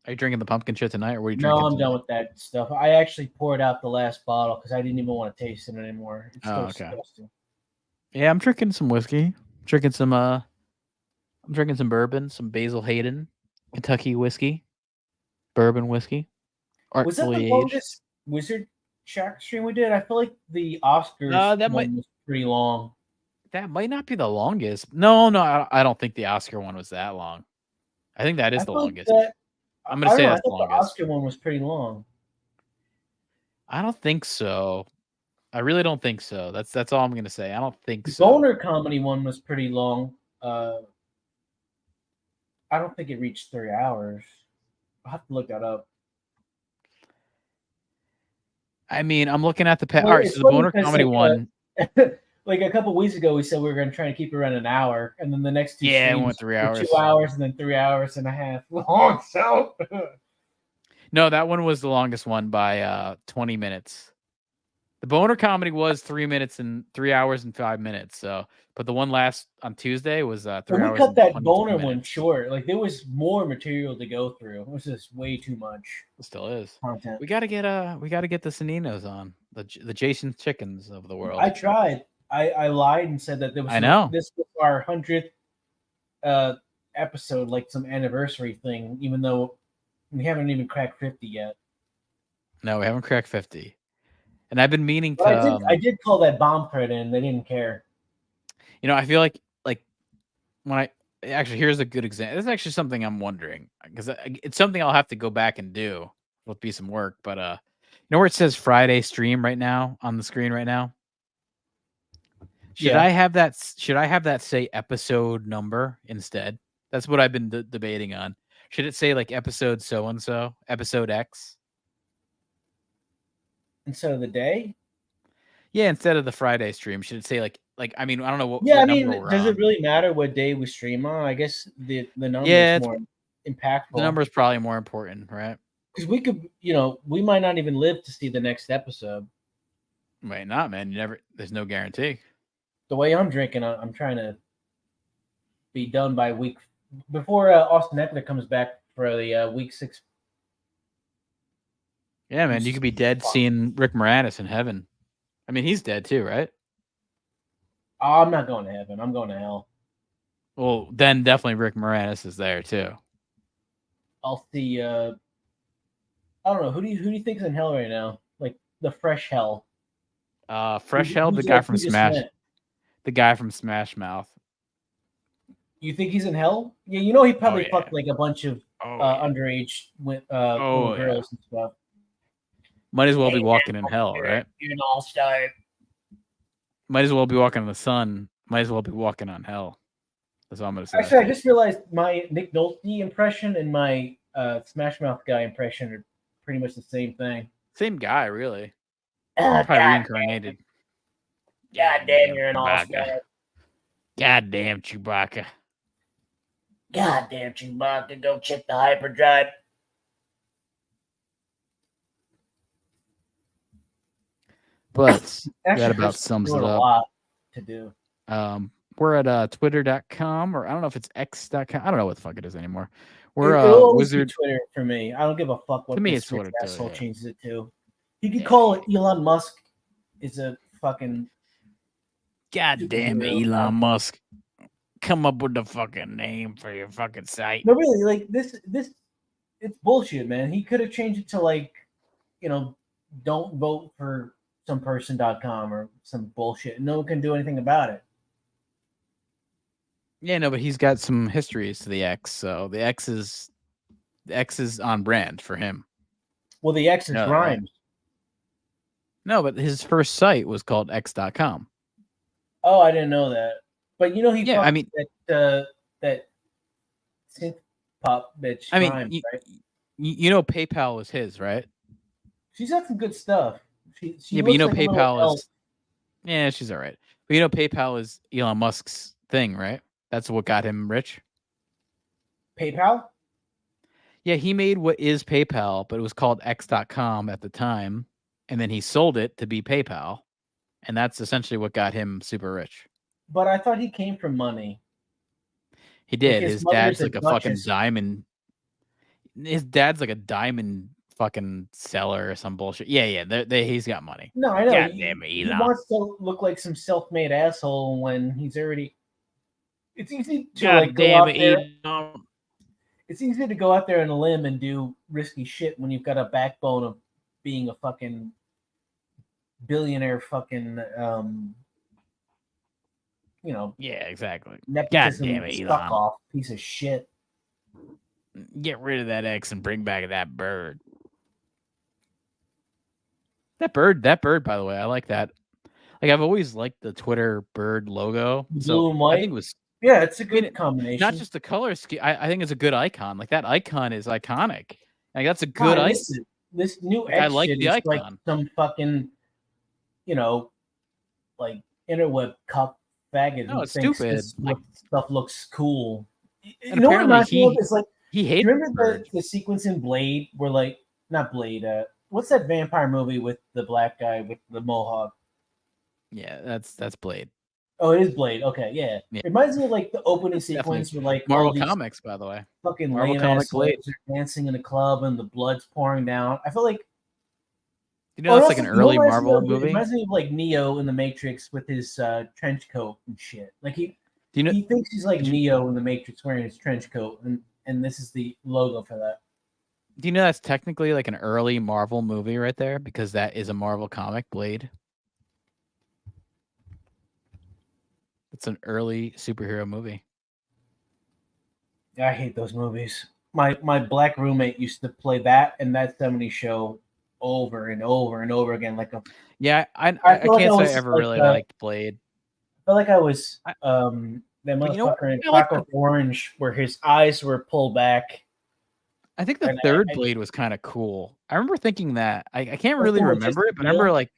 Are you drinking the pumpkin shit tonight, or were you drinking? No, I'm done with that stuff. I actually poured out the last bottle because I didn't even want to taste it anymore. It's so disgusting. Yeah, I'm drinking some whiskey. I'm drinking some bourbon, some Basil Hayden, Kentucky whiskey, bourbon whiskey. Was that the longest WizardShack stream we did? I feel like the Oscars one was pretty long. That might not be the longest. No, I don't think the Oscar one was that long. I think that is the longest. I'm gonna say that's the longest. The Oscar one was pretty long. I don't think so. I really don't think so. That's all I'm gonna say. I don't think so. Boner comedy one was pretty long. I don't think it reached 3 hours. I'll have to look that up. I mean, I'm looking at the all right. So the boner comedy one. Like a couple weeks ago, we said we were going to try to keep it around an hour, and then the next two it went 3 hours. 2 hours, and then 3 hours and a half long. So no, that one was the longest one by 20 minutes. The boner comedy was 3 minutes and 3 hours and 5 minutes. So, but the one last on Tuesday was 3 hours. We cut that boner one short. Like there was more material to go through. It was just way too much. It still is content. We gotta get the Saninos on the Jason Chickens of the world. I tried. I lied and said that there was. This was our 100th episode, like some anniversary thing, even though we haven't even cracked 50 yet. No, we haven't cracked 50. And I've been meaning to. But I did call that bomb threat in. They didn't care. You know, I feel like when I actually, here's a good example. This is actually something I'm wondering, because it's something I'll have to go back and do. It'll be some work, but you know where it says Friday stream right now on the screen right now? Should I have that? Should I have that say episode number instead? That's what I've been debating on. Should it say like episode so and so, episode X? Instead of the day? Yeah, instead of the Friday stream, should it say like I mean, I don't know what. Yeah, what I mean, number we're does on. it really matter what day we stream on? I guess the number Yeah, is more impactful. The number is probably more important, right? Because we could, you know, we might not even live to see the next episode. Might not, man. You never. There's no guarantee. The way I'm drinking, I'm trying to be done by week before Austin Eckler comes back for the week 6. Yeah, man, you could be dead seeing Rick Moranis in heaven. I mean, he's dead too, right? Oh, I'm not going to heaven. I'm going to hell. Well, then definitely Rick Moranis is there too. I'll see. I don't know who do you think's in hell right now? Like the fresh hell. Fresh Hell, the guy from Smash, the guy from Smash Mouth. You think he's in hell? Yeah, you know he probably fucked like a bunch of underage little girls and stuff. Might as well be walking in hell, right? You're an all-star. Might as well be walking in the sun. Might as well be walking on hell. That's all I'm gonna say. Actually, I just realized my Nick Nolte impression and my Smash Mouth guy impression are pretty much the same thing. Same guy, really. Probably reincarnated. God damn, you're an all-star. God damn, Chewbacca. God damn, Chewbacca, go check the hyperdrive. But Actually, that about Chris sums doing it a up. lot to do. We're at twitter.com, or I don't know if it's x.com. I don't know what the fuck it is anymore. We're It'll always be Wizard. Twitter for me. I don't give a fuck what To me, this it's Twitter rich too, asshole yeah. changes it to. You could call it Elon Musk is a fucking God damn it, Elon Musk. Come up with the fucking name for your fucking site. No, really, like this it's bullshit, man. He could have changed it to like, you know, don't vote for someperson.com or some bullshit. No one can do anything about it. Yeah, no, but he's got some histories to the X, so the X is on brand for him. Well, the X is No, Grimes. No, but his first site was called x.com. Oh, I didn't know that. But you know he Yeah, I mean- that synth pop bitch I mean, Grimes, right? You know PayPal was his, right? She's got some good stuff. She Yeah, but you know looks like a little PayPal elf. is. Yeah, she's all right. But you know PayPal is Elon Musk's thing, right? That's what got him rich. PayPal? Yeah, he made what is PayPal, but it was called x.com at the time, and then he sold it to be PayPal, and that's essentially what got him super rich. But I thought he came from money. He did. his His mother's dad's a like a fucking duchess. diamond. His dad's like a diamond fucking seller or some bullshit. Yeah. He's got money. No, I know. God He, damn it, he Elon. wants to look like some self-made asshole when he's already. It's easy to God like go damn out it, there. Elon. It's easy to go out there on a limb and do risky shit when you've got a backbone of being a fucking billionaire, fucking you know. Yeah, exactly. Nepotism God damn it, stuck Elon. off piece of shit. Get rid of that X and bring back that bird. That bird, by the way, I like that. Like I've always liked the Twitter bird logo. Blue and I white. think it was Yeah, it's a good combination. not just the color scheme. I think it's a good icon. Like that icon is iconic. Like that's a good icon. This new Like, I X like shit the is like icon. some fucking, you know, like interweb cup faggot No, who it's thinks stupid. this stuff looks cool. You And know what apparently reminds me of? It's like he hates you remember the sequence in Blade where like not Blade, what's that vampire movie with the black guy with the mohawk? Yeah, that's Blade. Oh, it is Blade. Okay, yeah. Yeah. It reminds me of like the opening It's sequence definitely where like Marvel all these Comics, by the way. fucking Marvel lame Comic ass Blade. slaves are dancing in a club and the blood's pouring down. I feel like You know, that's like also, an you know early what reminds me Marvel of? It movie. reminds me of like Neo in the Matrix with his trench coat and shit. Like he thinks he's like Neo in the Matrix wearing his trench coat, and this is the logo for that. Do you know that's technically like an early Marvel movie right there? Because that is a Marvel comic, Blade. It's an early superhero movie. Yeah, I hate those movies. My black roommate used to play that and that 70s show over and over and over again. Like a Yeah, I feel like can't say I was ever like, really liked Blade. I feel like I was that But you know what? motherfucker in I like Clockwork Orange where his eyes were pulled back. I think the And third Blade was kind of cool. I remember thinking that. I can't First really one was just remember it, but I Neil? remember like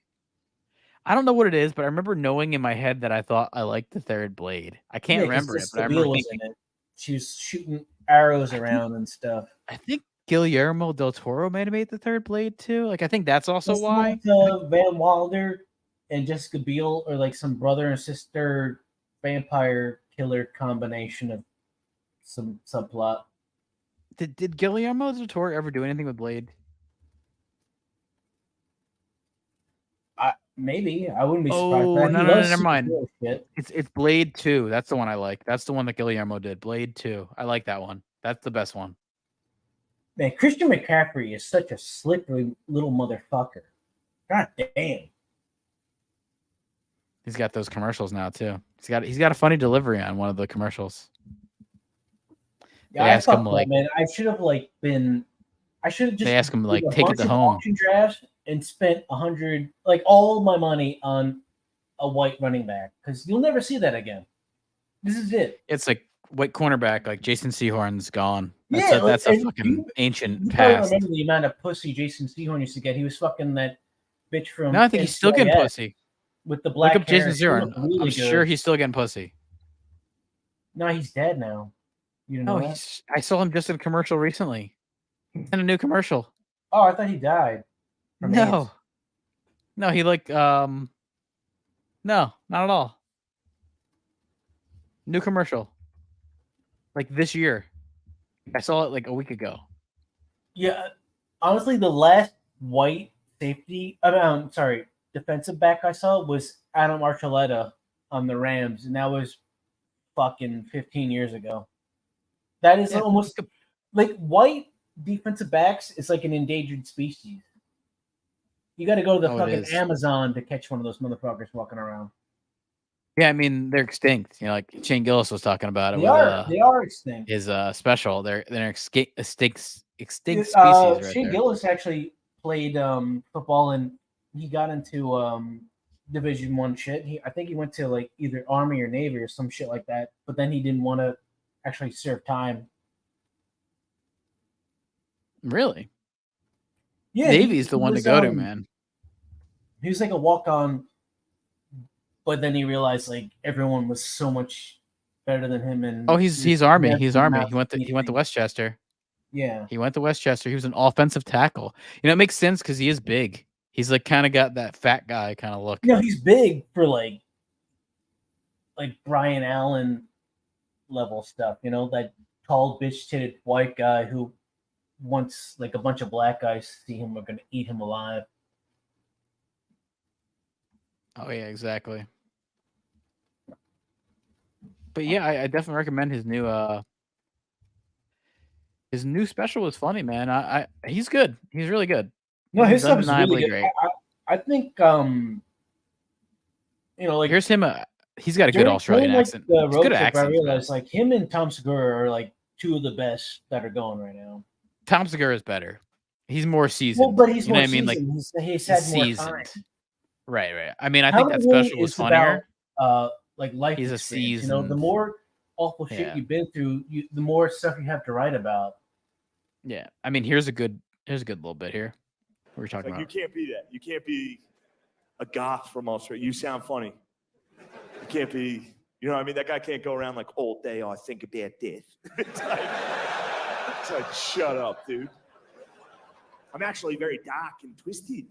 I don't know what it is, but I remember knowing in my head that I thought I liked the third Blade. I can't Yeah, 'cause remember it, Jessica but I remember Biel was thinking in it. She was shooting arrows around and stuff. I think Guillermo del Toro might have made the third Blade too. Like I think that's also What's the why. one with, Van Wilder and Jessica Biel are like some brother and sister vampire killer combination of some subplot. Did Guillermo del Toro ever do anything with Blade? Maybe I wouldn't be surprised. Oh Man, no, he no, loves never mind. superhero shit. It's Blade 2. That's the one I like. That's the one that Guillermo did. Blade 2. I like that one. That's the best one. Man, Christian McCaffrey is such a slippery little motherfucker. God damn. He's got those commercials now too. He's got a funny delivery on one of the commercials. Yeah, They I ask him fucked up, like, man. I should have I should have just they ask him like, did a take it bunch to of home. auction drafts and spent 100, like all my money on a white running back because you'll never see that again. This is it. It's like white cornerback, like Jason Sehorn's gone. Yeah, That's a and fucking ancient You probably past. remember the amount of pussy Jason Sehorn used to get. He was fucking that bitch from. No, I think he's still getting NCIS pussy. with the black Look up hair. Jason She Sehorn. looked really I'm good. sure he's still getting pussy. No, he's dead now. You didn't know No, that? I saw him just in a commercial recently. He's in a new commercial. Oh, I thought he died. from No. AIDS. No, he no, not at all. New commercial. Like this year. I saw it like a week ago. Yeah, honestly, the last white safety, defensive back I saw was Adam Archuleta on the Rams, and that was fucking 15 years ago. That is almost like white defensive backs is like an endangered species. You got to go to the Oh, it fucking is. Amazon to catch one of those motherfuckers walking around. Yeah, I mean they're extinct. You know, like Shane Gillis was talking about it. They are extinct. His special. They're extinct species. Shane Gillis actually played football and he got into Division I shit. I think he went to like either Army or Navy or some shit like that. But then he didn't want to actually serve time. Really? Yeah, Navy's the he one to was, go to, man. He was like a walk-on, but then he realized like everyone was so much better than him. And Oh, he's Army. He's Army. not He went to Westchester. Yeah. He went to Westchester. He was an offensive tackle. You know, it makes sense because he is big. He's like kind of got that fat guy kind of look. You know, he's big for like Brian Allen level stuff. You know, that tall bitch-titted white guy who once like a bunch of black guys see him are going to eat him alive. Oh yeah, exactly. But yeah, I definitely recommend his new special was funny, man. He's good. He's really good. No, his stuff is undeniably really good. great. I think you know, like Here's him. He's got a good Australian accent. The He's road good at trip, I accents, man. realized like him and Tom Segura are like two of the best that are going right now. Tom Segura is better. He's more seasoned. Well, but he's you know more what I mean? Like seasoned. He's had more seasoned. time. Right. I mean, I think that Halloween special was is funnier. About, like life He's a experience. You know, the seasoned- more awful shit Yeah. you've been through, the more stuff you have to write about. Yeah. I mean, here's a good little bit here. What we're talking Like, you about. can't be that. You can't be a goth from Australia. You sound funny. You can't be, you know what I mean? That guy can't go around like, all day I think about death. It's like, shut up, dude. I'm actually very dark and twisted.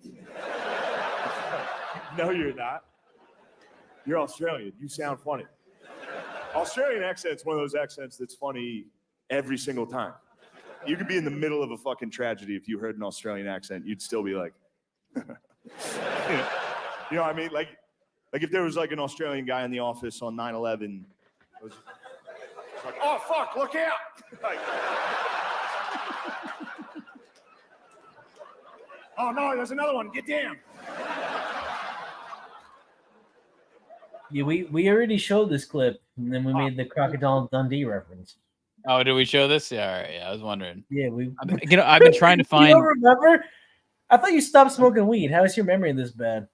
No, you're not. You're Australian. You sound funny. Australian accent's one of those accents that's funny every single time. You could be in the middle of a fucking tragedy. If you heard an Australian accent, you'd still be like, you know what I mean? Like if there was like an Australian guy in the office on 9/11, it was like, oh fuck, look out! Like, Oh no, there's another one. Get down. Yeah, we already showed this clip, and then we made the Crocodile Dundee reference. Oh, did we show this? Yeah, all right. Yeah, I was wondering. Yeah, I've been trying to find. You don't remember? I thought you stopped smoking weed. How is your memory this bad?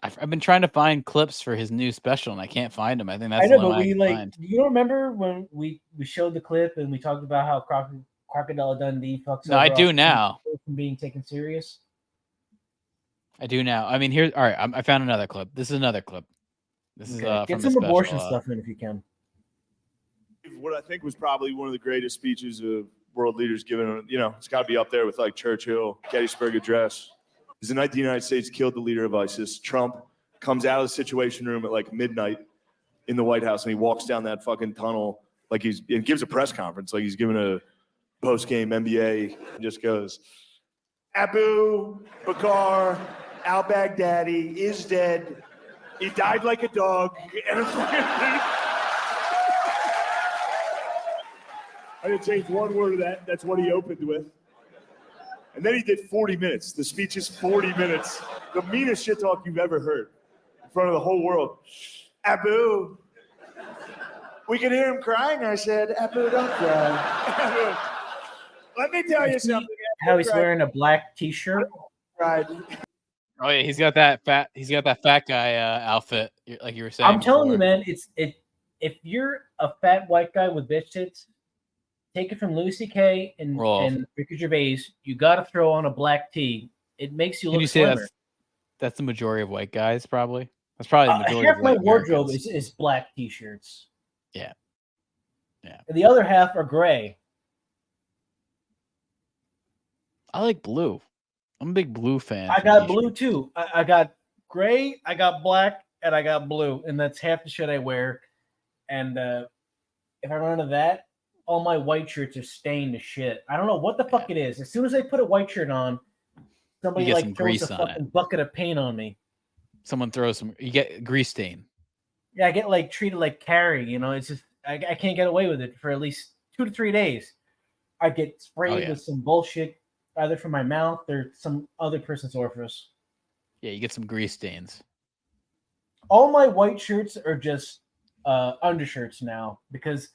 I've been trying to find clips for his new special, and I can't find them. I think that's I know, the but only we one I can find. You don't remember when we showed the clip and we talked about how Crocodile Dundee fucks? No, I over do all now. from being taken serious. I do now. I mean, here's all right. I found another clip. This is another clip. This is Get from some the abortion special, stuff in if you can. What I think was probably one of the greatest speeches of world leaders given. You know, it's got to be up there with like Churchill, Gettysburg Address. Is the night the United States killed the leader of ISIS. Trump comes out of the Situation Room at like midnight in the White House, and he walks down that fucking tunnel like and gives a press conference like he's giving a post-game NBA, and just goes, Abu Bakr al-Baghdadi is dead. He died like a dog. And I didn't change one word of that. That's what he opened with. And then he did 40 minutes. The speech is 40 minutes. The meanest shit talk you've ever heard in front of the whole world. Abu. We could hear him crying. I said, Abu, don't cry. Let me tell you something. How he's wearing a black T-shirt. Right. Oh yeah, he's got that fat guy outfit, like you were saying. I'm telling you, before. man, if you're a fat white guy with bitch tits, take it from Louis C.K. and Ricky Gervais. You got to throw on a black tee. It makes you look Can you say slimmer. that's the majority of white guys? Probably that's probably the majority. Half of my white wardrobe Americans. is black T-shirts. Yeah. And the other half are gray. I like blue. I'm a big blue fan. I got blue too. I got gray, I got black, and I got blue, and that's half the shit I wear. And if I run out of that, all my white shirts are stained to shit. I don't know what the fuck it is. As soon as I put a white shirt on, somebody You get like some throws grease a on fucking bucket of paint on me. Someone throws some. You get grease stain. Yeah, I get like treated like Carrie. You know, it's just I can't get away with it for at least 2 to 3 days. I get sprayed with some bullshit, either from my mouth or some other person's orifice. Yeah, you get some grease stains. All my white shirts are just undershirts now because,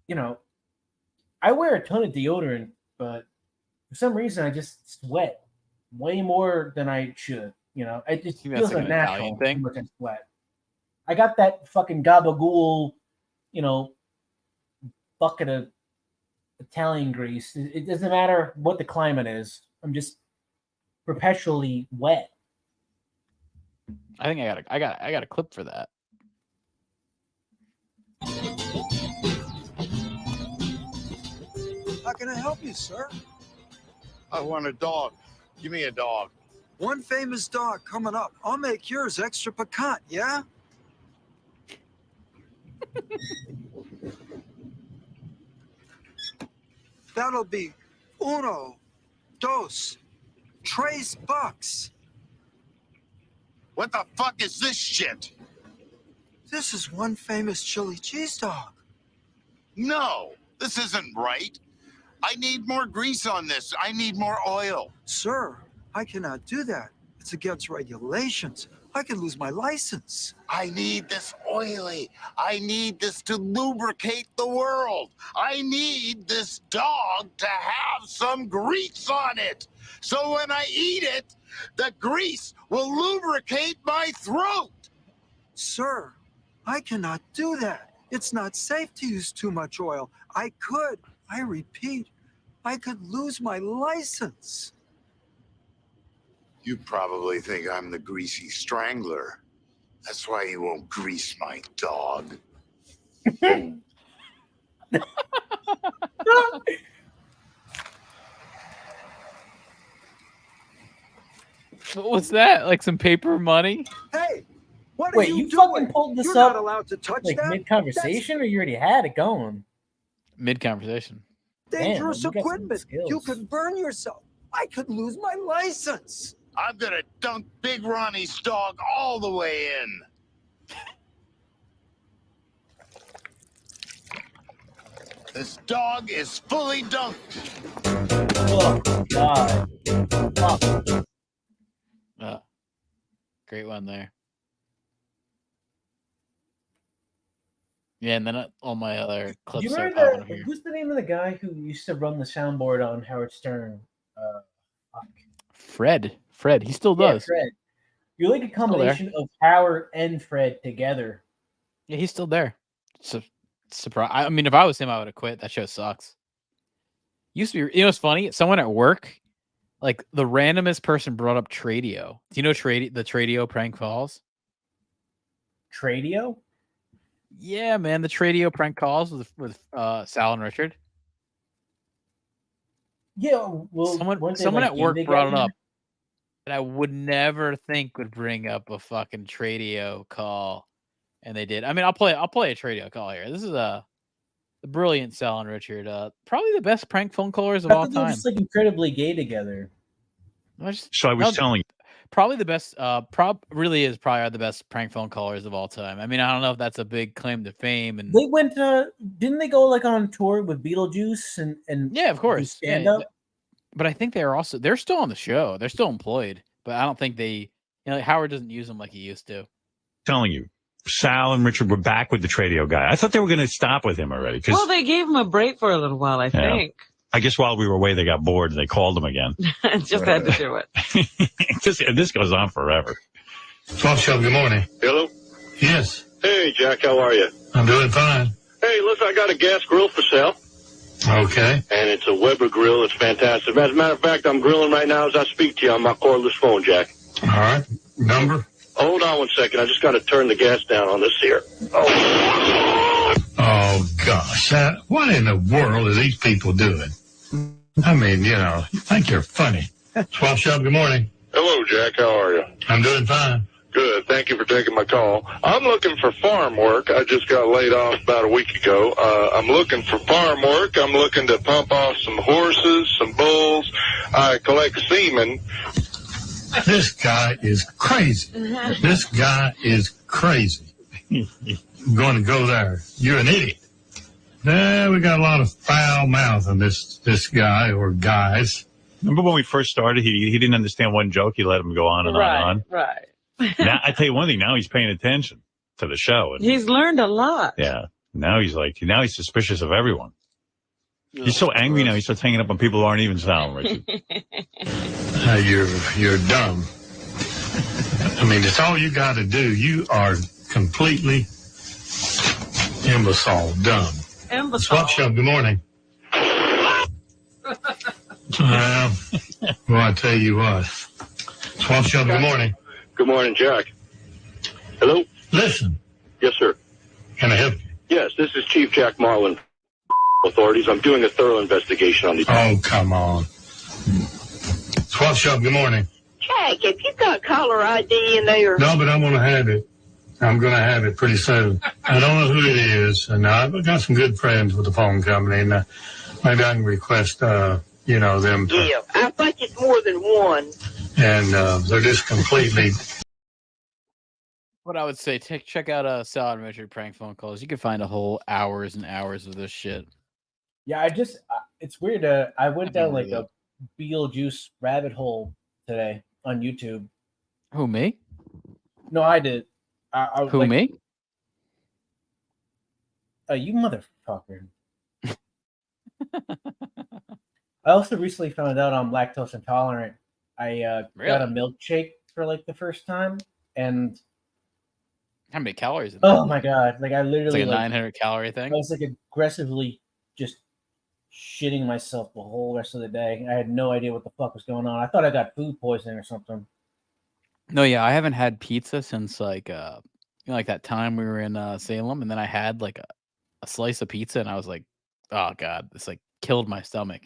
you know, I wear a ton of deodorant, but for some reason I just sweat way more than I should. You know, it just think that's feels like an unnatural Italian how thing? much I sweat. I got that fucking gabagool, you know, bucket of Italian grease. It doesn't matter what the climate is. I'm just perpetually wet. I think I got a clip for that. How can I help you, sir? I want a dog. Give me a dog. One famous dog coming up. I'll make yours extra piquant, yeah? That'll be uno, dos, tres bucks. What the fuck is this shit? This is one famous chili cheese dog. No, this isn't right. I need more grease on this. I need more oil. Sir, I cannot do that. It's against regulations. I could lose my license. I need this oily. I need this to lubricate the world. I need this dog to have some grease on it. So when I eat it, the grease will lubricate my throat. Sir, I cannot do that. It's not safe to use too much oil. I repeat, I could lose my license. You probably think I'm the greasy strangler. That's why you won't grease my dog. What was that? Like some paper money? Hey, what Wait, are you doing? fucking pulled this You're up not allowed to touch like that. mid-conversation, or you already had it going? Mid-conversation. That's dangerous Damn, you got some equipment. skills. You could burn yourself. I could lose my license. I'm gonna dunk Big Ronnie's dog all the way in. This dog is fully dunked. Oh God. Great one there. Yeah, and then all my other Do clips you are remember popping up here. who's the name of the guy who used to run the soundboard on Howard Stern? Fred. He still Yeah, does. Fred. You're like a combination of Howard and Fred together. Yeah, he's still there. So surprise. I mean, if I was him, I would have quit. That show sucks. Used to be. You know what's funny? Someone at work, like the randomest person, brought up Tradio. Do you know the Tradio prank calls? Tradio? Yeah, man, the Tradio prank calls with Sal and Richard. Yeah, well, someone at work brought it up, and I would never think would bring up a fucking Tradio call, and they did. I mean, I'll play a Tradio call here. This is the brilliant Sal and Richard, probably the best prank phone callers of all They're time. just like incredibly gay together. So I was telling you. Probably the best. Really is probably the best prank phone callers of all time. I mean, I don't know if that's a big claim to fame. And they went. Didn't they go like on tour with Beetlejuice and yeah, of course, stand up. But I think they're still on the show. They're still employed, but I don't think Howard doesn't use them like he used to. Telling you, Sal and Richard were back with the Tradio guy. I thought they were going to stop with him already. Well, they gave him a break for a little while, I think. I guess while we were away, they got bored and they called him again. Just had to do it. This goes on forever. 12 Show, good morning. Hello? Yes. Hey, Jack, how are you? I'm doing fine. Hey, listen, I got a gas grill for sale. Okay. And it's a Weber grill. It's fantastic. As a matter of fact, I'm grilling right now as I speak to you on my cordless phone, Jack. All right. Number? Hold on one second. I just got to turn the gas down on this here. Oh, gosh. What in the world are these people doing? I mean, you think you're funny. 12 Show, good morning. Hello, Jack. How are you? I'm doing fine. Good. Thank you for taking my call. I'm looking for farm work. I just got laid off about a week ago. I'm looking for farm work. I'm looking to pump off some horses, some bulls. I collect semen. This guy is crazy. This guy is crazy. I'm going to go there. You're an idiot. We got a lot of foul mouth on this guy or guys. Remember when we first started, he didn't understand one joke. He let him go on and on and on. Right. Now, I tell you one thing, now he's paying attention to the show. And, He's learned a lot. yeah. Now he's suspicious of everyone. He's so angry now, he starts hanging up on people who aren't even Sal, Richard. You're dumb. I mean, it's all you got to do. You are completely imbecile, dumb. Swap Show, good morning. Well, I tell you what. Swap Show, good morning. Good morning, Jack. Hello? Listen. Yes, sir. Can I help you? Yes, this is Chief Jack Marlin. Authorities. I'm doing a thorough investigation on these. Oh, come on. Swap Show, good morning. Jack, if you got caller ID in there. No, but I'm going to have it. I'm going to have it pretty soon. I don't know who it is, and I've got some good friends with the phone company, and maybe I can request, them. Yeah, I think it's more than one. And they're just completely. What I would say, check out Sal and Richard prank phone calls. You can find a whole hours and hours of this shit. Yeah, it's weird. I went down like a Beetlejuice rabbit hole today on YouTube. Who, me? No, I did. I Who, me? You motherfucker. I also recently found out I'm lactose intolerant. I got a milkshake for like the first time, and how many calories? In that? Oh my god! Like I literally it's like a 900 calorie thing. I was like aggressively just shitting myself the whole rest of the day. I had no idea what the fuck was going on. I thought I got food poisoning or something. No, yeah, I haven't had pizza since like like that time we were in Salem, and then I had like a slice of pizza, and I was like, oh god, this like killed my stomach.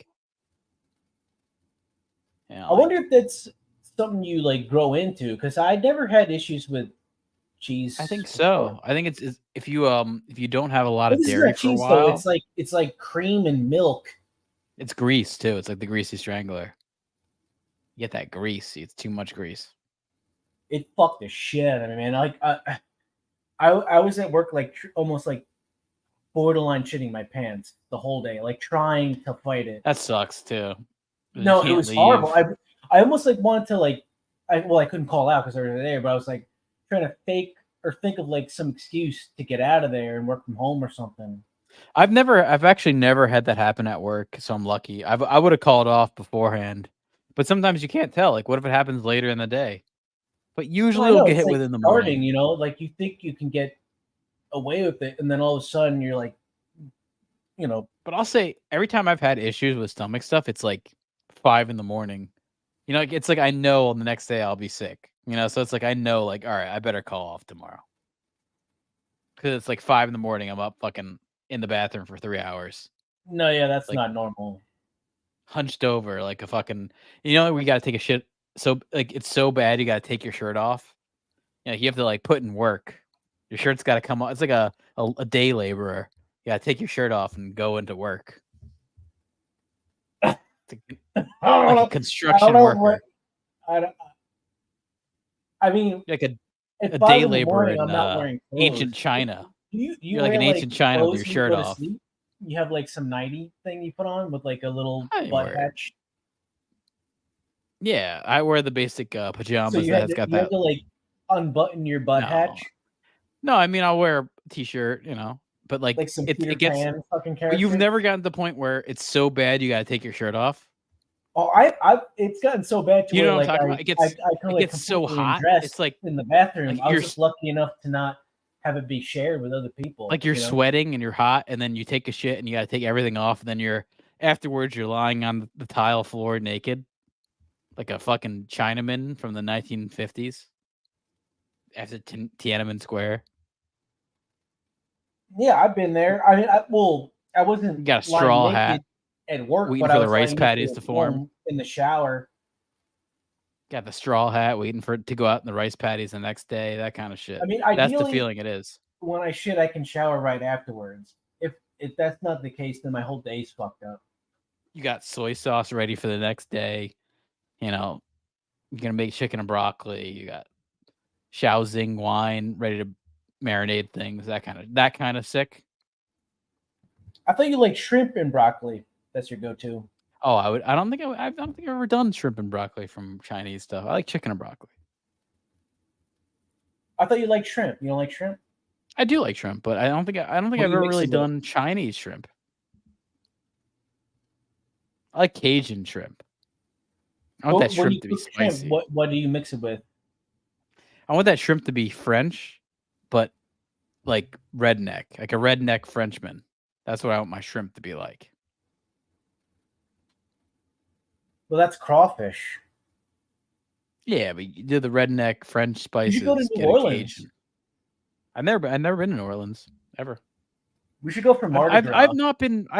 I wonder if that's something you like grow into, because I never had issues with cheese. I think so. I think it's if you don't have a lot of This is dairy not for a cheese, while. though. It's like cream and milk. It's grease too. It's like the greasy strangler. You get that grease. It's too much grease. It fucked the shit out of me, man. Like I was at work like almost like borderline shitting my pants the whole day, like trying to fight it. That sucks too. No, it was horrible. I almost like wanted to like, I couldn't call out because I was there, but I was like trying to fake or think of like some excuse to get out of there and work from home or something. I've actually never had that happen at work, so I'm lucky. I would have called off beforehand, but sometimes you can't tell. Like, what if it happens later in the day? But usually it'll get hit within the morning. You know, like you think you can get away with it, and then all of a sudden you're like, you know. But I'll say every time I've had issues with stomach stuff, it's like 5 in the morning. You know, like, it's like I know the next day I'll be sick. You know, so it's like I know, like, all right, I better call off tomorrow because it's like 5 in the morning. I'm up fucking in the bathroom for 3 hours. No, yeah, that's like, not normal. Hunched over like a fucking. You know, we got to take a shit. So like it's so bad, you got to take your shirt off. You know, you have to like put in work. Your shirt's got to come off. It's like a day laborer. You got to take your shirt off and go into work. Like a construction worker. I mean, like a day laborer in ancient China. You're like in ancient China with your shirt off. You have like some nightie thing you put on with like a little butt hatch. Yeah, I wear the basic pajamas So you that have has got you that. have to like unbutton your butt hatch. No, I mean I'll wear a t-shirt, you know, but like some it Peter gets. Pan fucking But character. you've never gotten to the point where it's so bad you got to take your shirt off. Oh, it's gotten so bad to You where know what I'm like talking about? I It gets so completely hot. undressed It's like in the bathroom. like I was you're just lucky enough to not have it be shared with other people. like you're you know? sweating and you're hot, and then you take a shit and you got to take everything off, and then afterwards you're lying on the tile floor naked, like a fucking Chinaman from the 1950s after Tiananmen Square. Yeah, I've been there. I mean, I wasn't. You got a lying straw naked hat, at work, waiting but for I the was rice lying patties naked to at form. home in the shower. Got the straw hat, waiting for it to go out in the rice patties the next day. That kind of shit. I mean, that's the ideally, feeling it is. When I shit, I can shower right afterwards. If that's not the case, then my whole day's fucked up. You got soy sauce ready for the next day. You know, you're gonna make chicken and broccoli. You got Shaoxing wine ready to marinate things. That kind of sick. I thought you like shrimp and broccoli. That's your go-to. Oh, I don't think I've ever done shrimp and broccoli from Chinese stuff. I like chicken and broccoli. I thought you liked shrimp. You don't like shrimp? I do like shrimp, but I don't think I've do ever you mix really it with? done Chinese shrimp. I like Cajun shrimp. I want that When shrimp to be cook shrimp, spicy. what do you mix it with? I want that shrimp to be French, but like redneck, like a redneck Frenchman. That's what I want my shrimp to be like. Well, that's crawfish. Yeah, but you do the redneck French You spices. should go to get New a Orleans. Cajun. I've never been to New Orleans ever. We should go for Mardi Gras. I've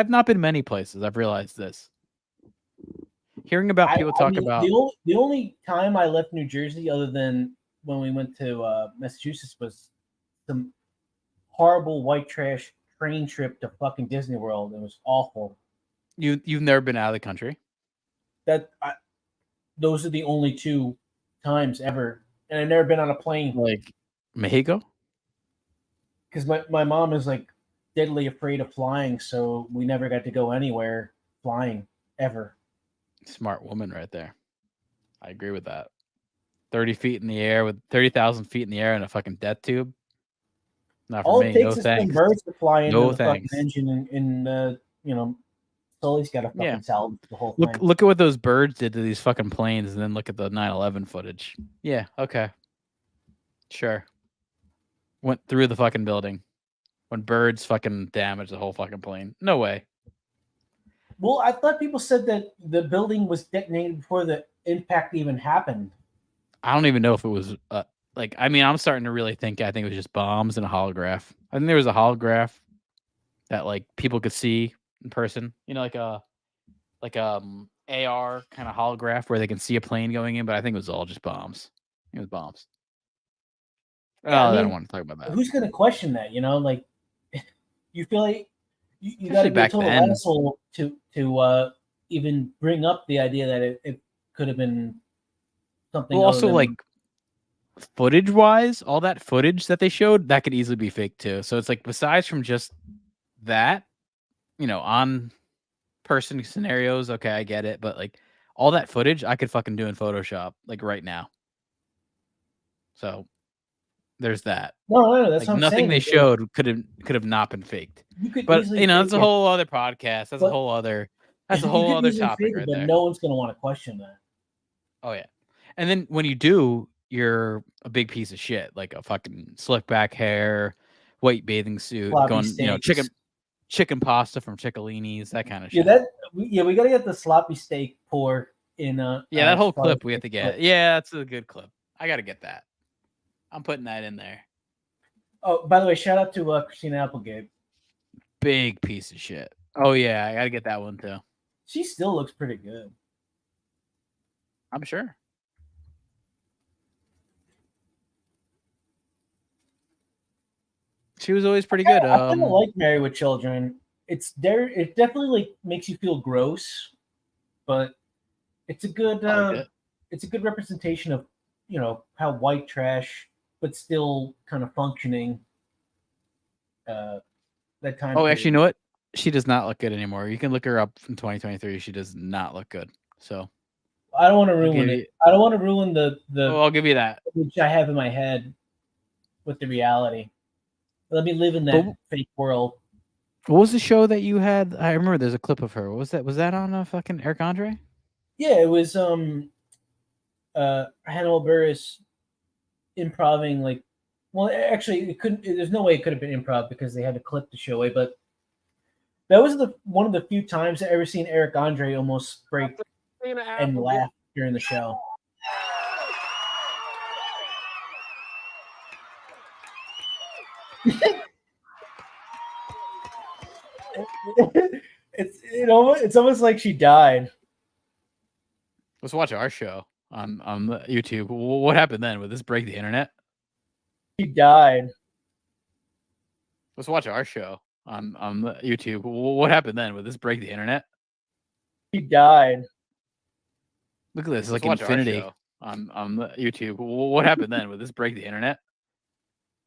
not been many places. I've realized this. Hearing about people talk mean, about the only time I left New Jersey, other than when we went to Massachusetts, was some horrible white trash train trip to fucking Disney World. It was awful. You've never been out of the country? Those are the only 2 times ever, and I've never been on a plane. Like Mexico? Because my mom is like deadly afraid of flying, so we never got to go anywhere flying ever. Smart woman right there. I agree with that. 30 feet in the air with 30,000 feet in the air in a fucking death tube. Not for All me. it takes No is thanks. some birds to fly into No the thanks. fucking engine, and Sully's got to fucking salvage the whole thing. Look at what those birds did to these fucking planes, and then look at the 9/11 footage. Yeah, okay, sure. Went through the fucking building when birds fucking damaged the whole fucking plane. No way. Well, I thought people said that the building was detonated before the impact even happened. I don't even know if it was I'm starting to really think it was just bombs and a holograph. I think there was a holograph that like people could see in person. You know, like a AR kind of holograph where they can see a plane going in, but I think it was all just bombs. It was bombs. Yeah, I don't want to talk about that. Who's going to question that? You know, like you feel like you got to Especially be a back total then. asshole to even bring up the idea that it could have been something. Well, other also than- like footage wise, all that footage that they showed that could easily be fake too. So it's like besides from just that, on person scenarios, okay, I get it, but like all that footage I could fucking do in Photoshop like right now. So there's that. No, that's like what I'm nothing saying. they showed could have not been faked. You could But easily that's a fake it. whole other podcast. That's a But- whole other you could easily topic fake it, right but there. no one's gonna want to question that. Oh yeah. And then when you do, you're a big piece of shit, like a fucking slick back hair, white bathing suit, Sloppy going, steaks. chicken pasta from Ciccolinis, that kind of Yeah, shit. we gotta get the sloppy steak pork in That whole sloppy clip we have to steak get. clip. Yeah, that's a good clip. I got to get that. I'm putting that in there. Oh, by the way, shout out to Christina Applegate. Big piece of shit. Oh yeah, I got to get that one too. She still looks pretty good. I'm sure. She was always pretty good. I kind of like Married with Children. It's there. It definitely like makes you feel gross, but it's a good. It's a good representation of how white trash, but still kind of functioning. That time. Oh, actually, you know what? She does not look good anymore. You can look her up from 2023. She does not look good. So I don't want to ruin it. I don't want to ruin the. Oh, I'll give you that. Which I have in my head with the reality. Let me live in that fake world. What was the show that you had? I remember there's a clip of her. What was that? Was that on fucking Eric Andre? Yeah, it was Hannibal Buress improving like. Well, actually, it couldn't. There's no way it could have been improv because they had a clip to show it. But that was one of the few times I've ever seen Eric Andre almost break and laugh during the show. It's almost like she died. Let's watch our show on YouTube. What happened then? Would this break the internet? She died. Let's watch our show on YouTube. What happened then? Would this break the internet? She died. Look at this. It's Let's like watch our infinity show. on YouTube. What happened then? Would this break the internet?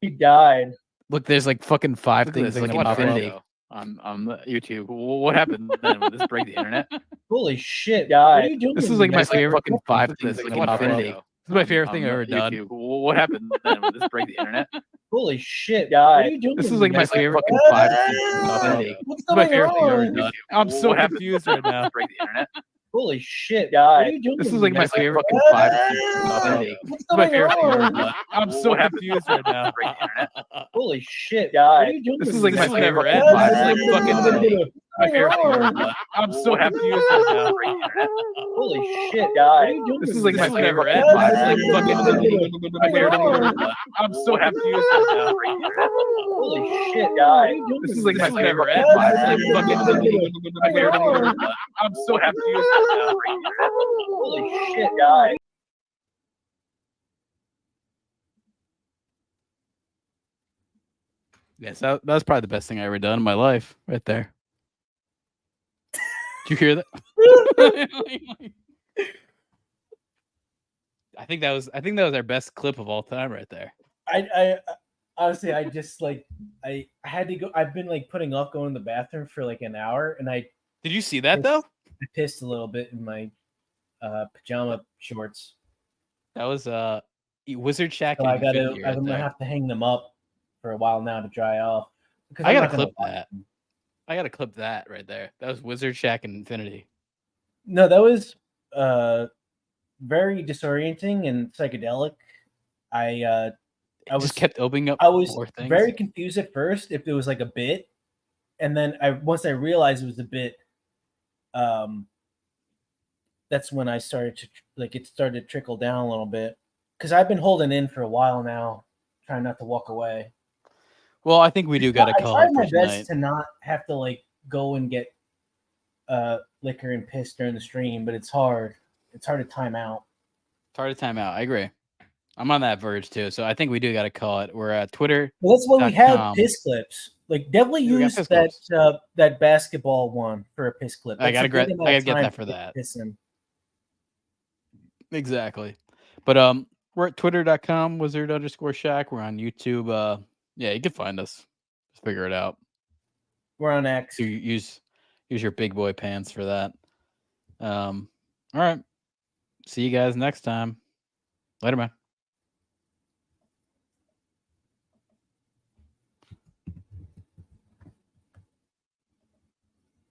She died. Look, there's like fucking 5 Look at things this, like like infinity infinity. on YouTube. What happened then? Would this break the internet? Holy shit! What are you doing? This is like my There's, favorite fucking 5 things like infinity. This is my favorite thing I've ever done. What happened then? Would this break the internet? Holy shit! What are you doing? This is like my favorite fucking 5 things infinity. What's This is my going favorite thing I've ever on? done. I'm so confused right now. Break the internet. Holy shit! What are you doing? This is like my favorite fucking 5 things infinity. This is my favorite thing I've ever done. I'm so confused right now. Holy shit! What are you doing? This is like my favorite 5 things fucking infinity. My favorite thing I've ever done. I'm so confused right now. Holy shit! What are you doing? This is like my favorite 5 things fucking infinity. My favorite thing I've ever done. I'm so confused right now. Holy shit! What are you doing? This is like my favorite 5 things fucking infinity. My favorite thing I've ever done. I'm so confused right now. Holy shit! What? Yes, that was probably the best thing I ever done in my life, right there. Did you hear that? I think that was our best clip of all time, right there. I honestly, I just like I had to go. I've been like putting off going to the bathroom for like an hour, and did you see that though? I pissed a little bit in my pajama shorts. That was WizardShack. So I'm gonna have to hang them up for a while now to dry off. Because I I'm gotta not gonna clip that. I gotta clip that right there. That was WizardShack and Infinity. No, that was very disorienting and psychedelic. I just kept opening up. I was more things. very confused at first if it was like a bit, and then once I realized it was a bit, that's when I started to it started to trickle down a little bit because I've been holding in for a while now, trying not to walk away. Well, I think we do got to call I it tried my for best tonight. to not have to like go and get liquor and piss during the stream, but it's hard. It's hard to time out. It's hard to time out. I agree. I'm on that verge too, so I think we do got to call it. We're at Twitter. Well, that's why we have piss clips. Like, definitely Yeah, we got use piss that clips. that basketball one for a piss clip. I That's a gotta good amount of get time that to for get that. pissing. Exactly. But we're at twitter.com, wizard_shack. We're on YouTube. Yeah, you can find us. Just figure it out. We're on X. So you use your big boy pants for that. All right. See you guys next time. Later, man.